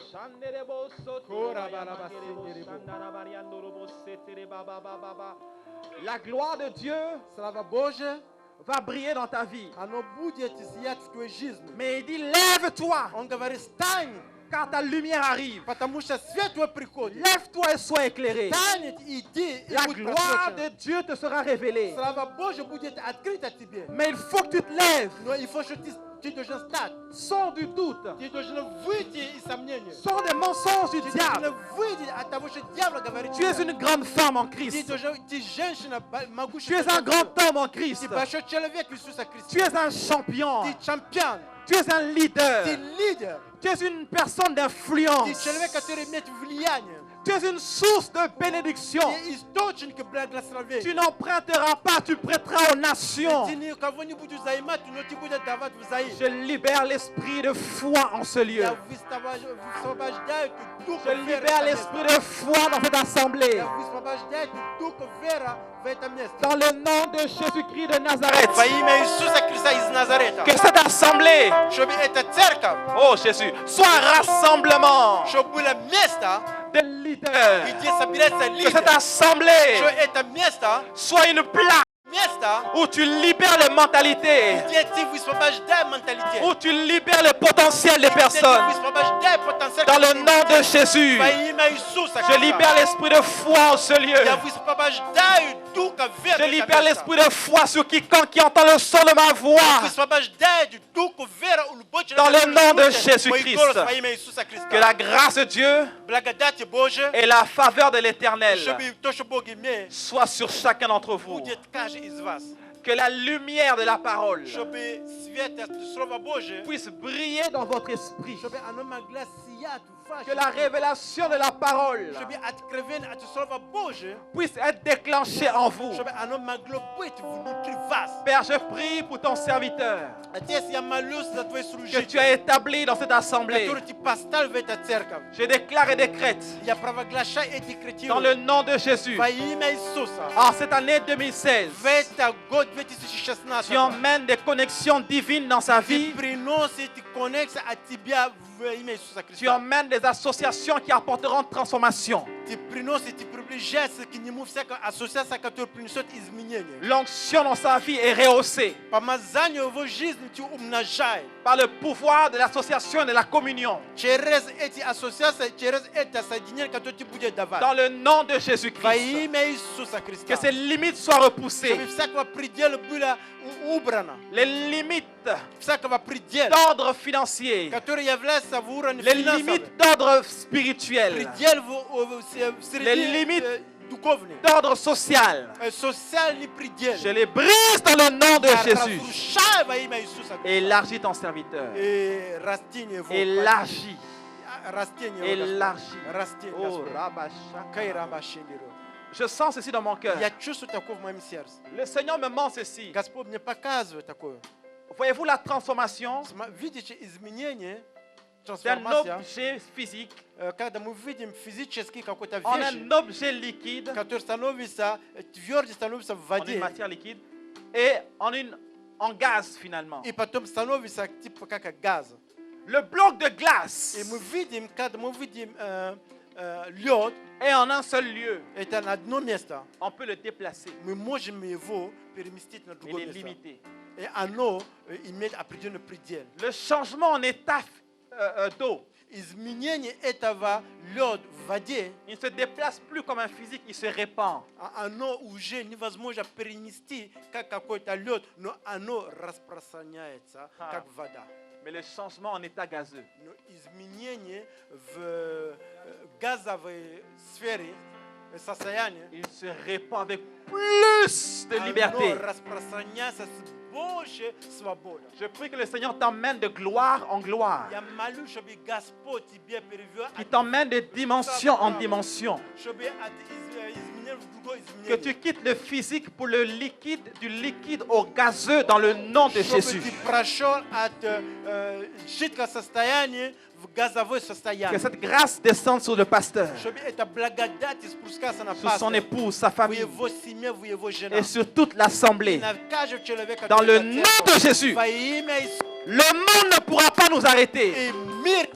La gloire de Dieu Слава Божия, va briller dans ta vie. оно будет сиять в твоей жизни. Mais il dit, lève-toi Он говорит, стань, car ta lumière arrive. Потому что свет твой приходит. Lève-toi et sois éclairé. Встанет, иди, и La будь gloire de просвечен. Dieu te sera révélée. Слава Божья будет открыта тебе. Mais il faut que tu te lèves. Но il faut, что ты должен встать. Sors du doute. Ты должен выйти из сомнения. Sors des mensonges du Ты diable. должен выйти от того, что дьявол говорит. Tu es une grande femme en Ты Christ. ты женщина, Tu es могущественная. un grand homme en Christ. Ты большой человек Иисуса Христа. Tu es un champion. Ты чемпион. Tu es un leader. Ты лидер. Tu es une personne Ты d'influence. человек, который имеет влияние. Tu es une source de bénédiction. Ты источник благословения. Tu n'emprunteras pas, tu prêteras aux nations. Ты никого не будешь заимать, но ты будешь давать взаим. Je libère l'esprit de foi en ce lieu. Я высвобождаю дух Je веры в libère это l'esprit место. de foi dans cette assemblée. Я высвобождаю дух веры в это место. Dans le nom de Jésus-Christ de Nazareth. Во имя Иисуса Христа из Назарета. Que cette assemblée, Чтобы эта церковь, oh Jésus, soit un rassemblement чтобы было место, de leaders. где собирается Que cette лидер. assemblée Что это место, soit une plaque место, où tu libères les mentalités, где ты высвобождаешь менталитет. où tu libères le potentiel des Где ты personnes. высвобождаешь потенциал. Dans le nom de Jésus, Во имя Иисуса je libère Христа. l'esprit de foi en ce lieu. Я высвобождаю духа веры. Je в это libère место. l'esprit de foi sur quiconque qui entend le son de ma voix. Высвобождает духа веры у любого человека. Dans le nom de который слышит Jésus-Christ. мой голос во имя Иисуса Христа. Que la grâce de Dieu Благодать Божия, et la faveur de l'Éternel чтобы то, что Бог имеет, soient sur chacun d'entre vous. будет каждый из вас. Que la lumière de la parole Чтобы свет Слова Божия, puisse briller dans votre esprit. чтобы оно могло сиять в вашем Que la révélation de la parole чтобы откровение от Слова Божия, puisse être déclenchée en vous. чтобы оно могло быть внутри вас. Père, je prie pour ton serviteur Отец, я молюсь за твой que tu служитель, as établi dans cette assemblée. который ты поставил в эту церковь. Je déclare et décrète Я провозглашаю и dans le декретирую nom de Jésus. во имя Иисуса. En cette année 2016, В этот год tu 2016 emmènes des connexions divines dans sa ты vie. приносит коннекцию от тебя во имя Иисуса Tu Христа. emmènes des associations qui apporteront transformation. Ты приносит, ты приближаешься к нему всякая ассоциация, которая принесет изменения. L'onction dans sa vie est rehaussée Помазание в его жизни ты умножает. par le pouvoir de l'association et de la communion. Через эти ассоциации, через это соединение, которое ты будешь давать. Dans le nom de Во Jésus-Christ. имя Иисуса Христа. Que ces limites soient repoussées. Чтобы всякого предела было убрано. Les limites Всякого предела, d'ordre financier. который является в уровне Les финансового. limites d'ordre spirituel. Предел в Les среде limites духовный. d'ordre social. Социальный предел. Je les brise dans le nom de Я Jésus. разрушаю во имя Иисуса Христа. Élargis ton serviteur. И растение его. Élargis. Растение его, Élargis. Господь. Растение, Oh, Господь. Rabashaka. Кай рабашиндиру. Je sens ceci dans mon cœur. Я чувствую такое в моем сердце. Le Seigneur me montre ceci. Господь мне показывает такое. Voyez-vous la transformation Видите изменение, d'un трансформация, objet physique когда мы видим физически какой-то en вещь, un objet liquide, который становится твердый, становится в en une воде, matière liquide, et en gaz finalement. и потом становится типа как газ. Le bloc de glace И мы видим, когда мы видим лед, est en un seul lieu. это на одно место, On peut le déplacer мы можем его переместить на et другое les место. limiter. И оно имеет определенный предел. Le changement en état d'eau, Изменение этого лед в воде, il ne se déplace plus comme un physique, il se répand. оно уже невозможно перенести как какой-то лед, но оно распространяется как вода. Mais le changement en état gazeux, Но изменение в газовой сфере состояние, il se répand avec plus de liberté. оно распространяется с большей свободой. Je prie que le Seigneur t'emmène de gloire en gloire, Я молю, чтобы Господь тебе перевел, qu'il t'emmène de dimension en dimension, чтобы от изменения в другое que tu изменение. quittes le physique pour le liquide, du liquide au gazeux dans le nom de Чтобы Jésus. ты прошел от жидкого состояния в газовое Que состояние. cette grâce descende sur le pasteur, Чтобы эта благодать спускаться на sur son пастора, épouse, sa в famille его семье, в его жене. et sur toute l'assemblée. На каждого человека, Dans le который nom церковь. de Jésus, Во имя Иисуса. le monde ne pourra pas nous arrêter. И мир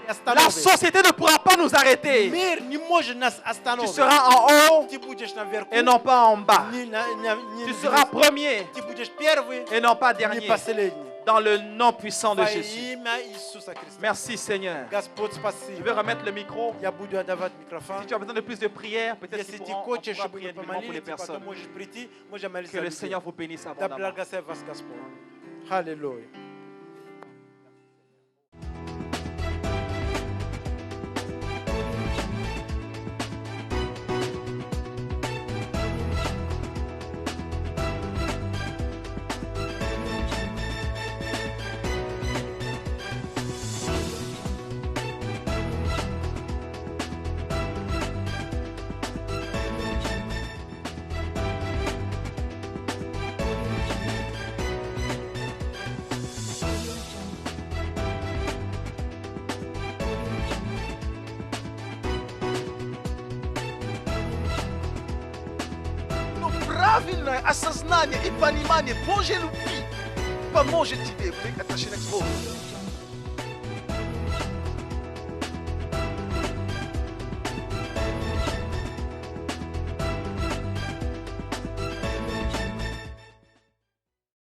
La остановит. société ne pourra pas nous arrêter. Мир не может нас Tu остановить. seras en haut Ты будешь наверху, et non pas en bas. не Tu seras premier Ты будешь первый, et non pas не dernier. последний. Dans le nom puissant de Во Jésus. имя Иисуса Христа. Merci Seigneur. Господь, Je спасибо. vais remettre le micro. Я буду отдавать микрофон. Si tu as besoin de plus de prières, peut-être Если qu'on ты pourra хочешь, чтобы prier мы individuellement pour les помолились, потом personnes. можешь прийти, можем молиться Que за le людей. Seigneur vous bénisse Да abondamment. благословит вас Господь. Аллилуйя. Но правильное осознание и понимание Божьей любви поможет тебе быть отношением к Богу.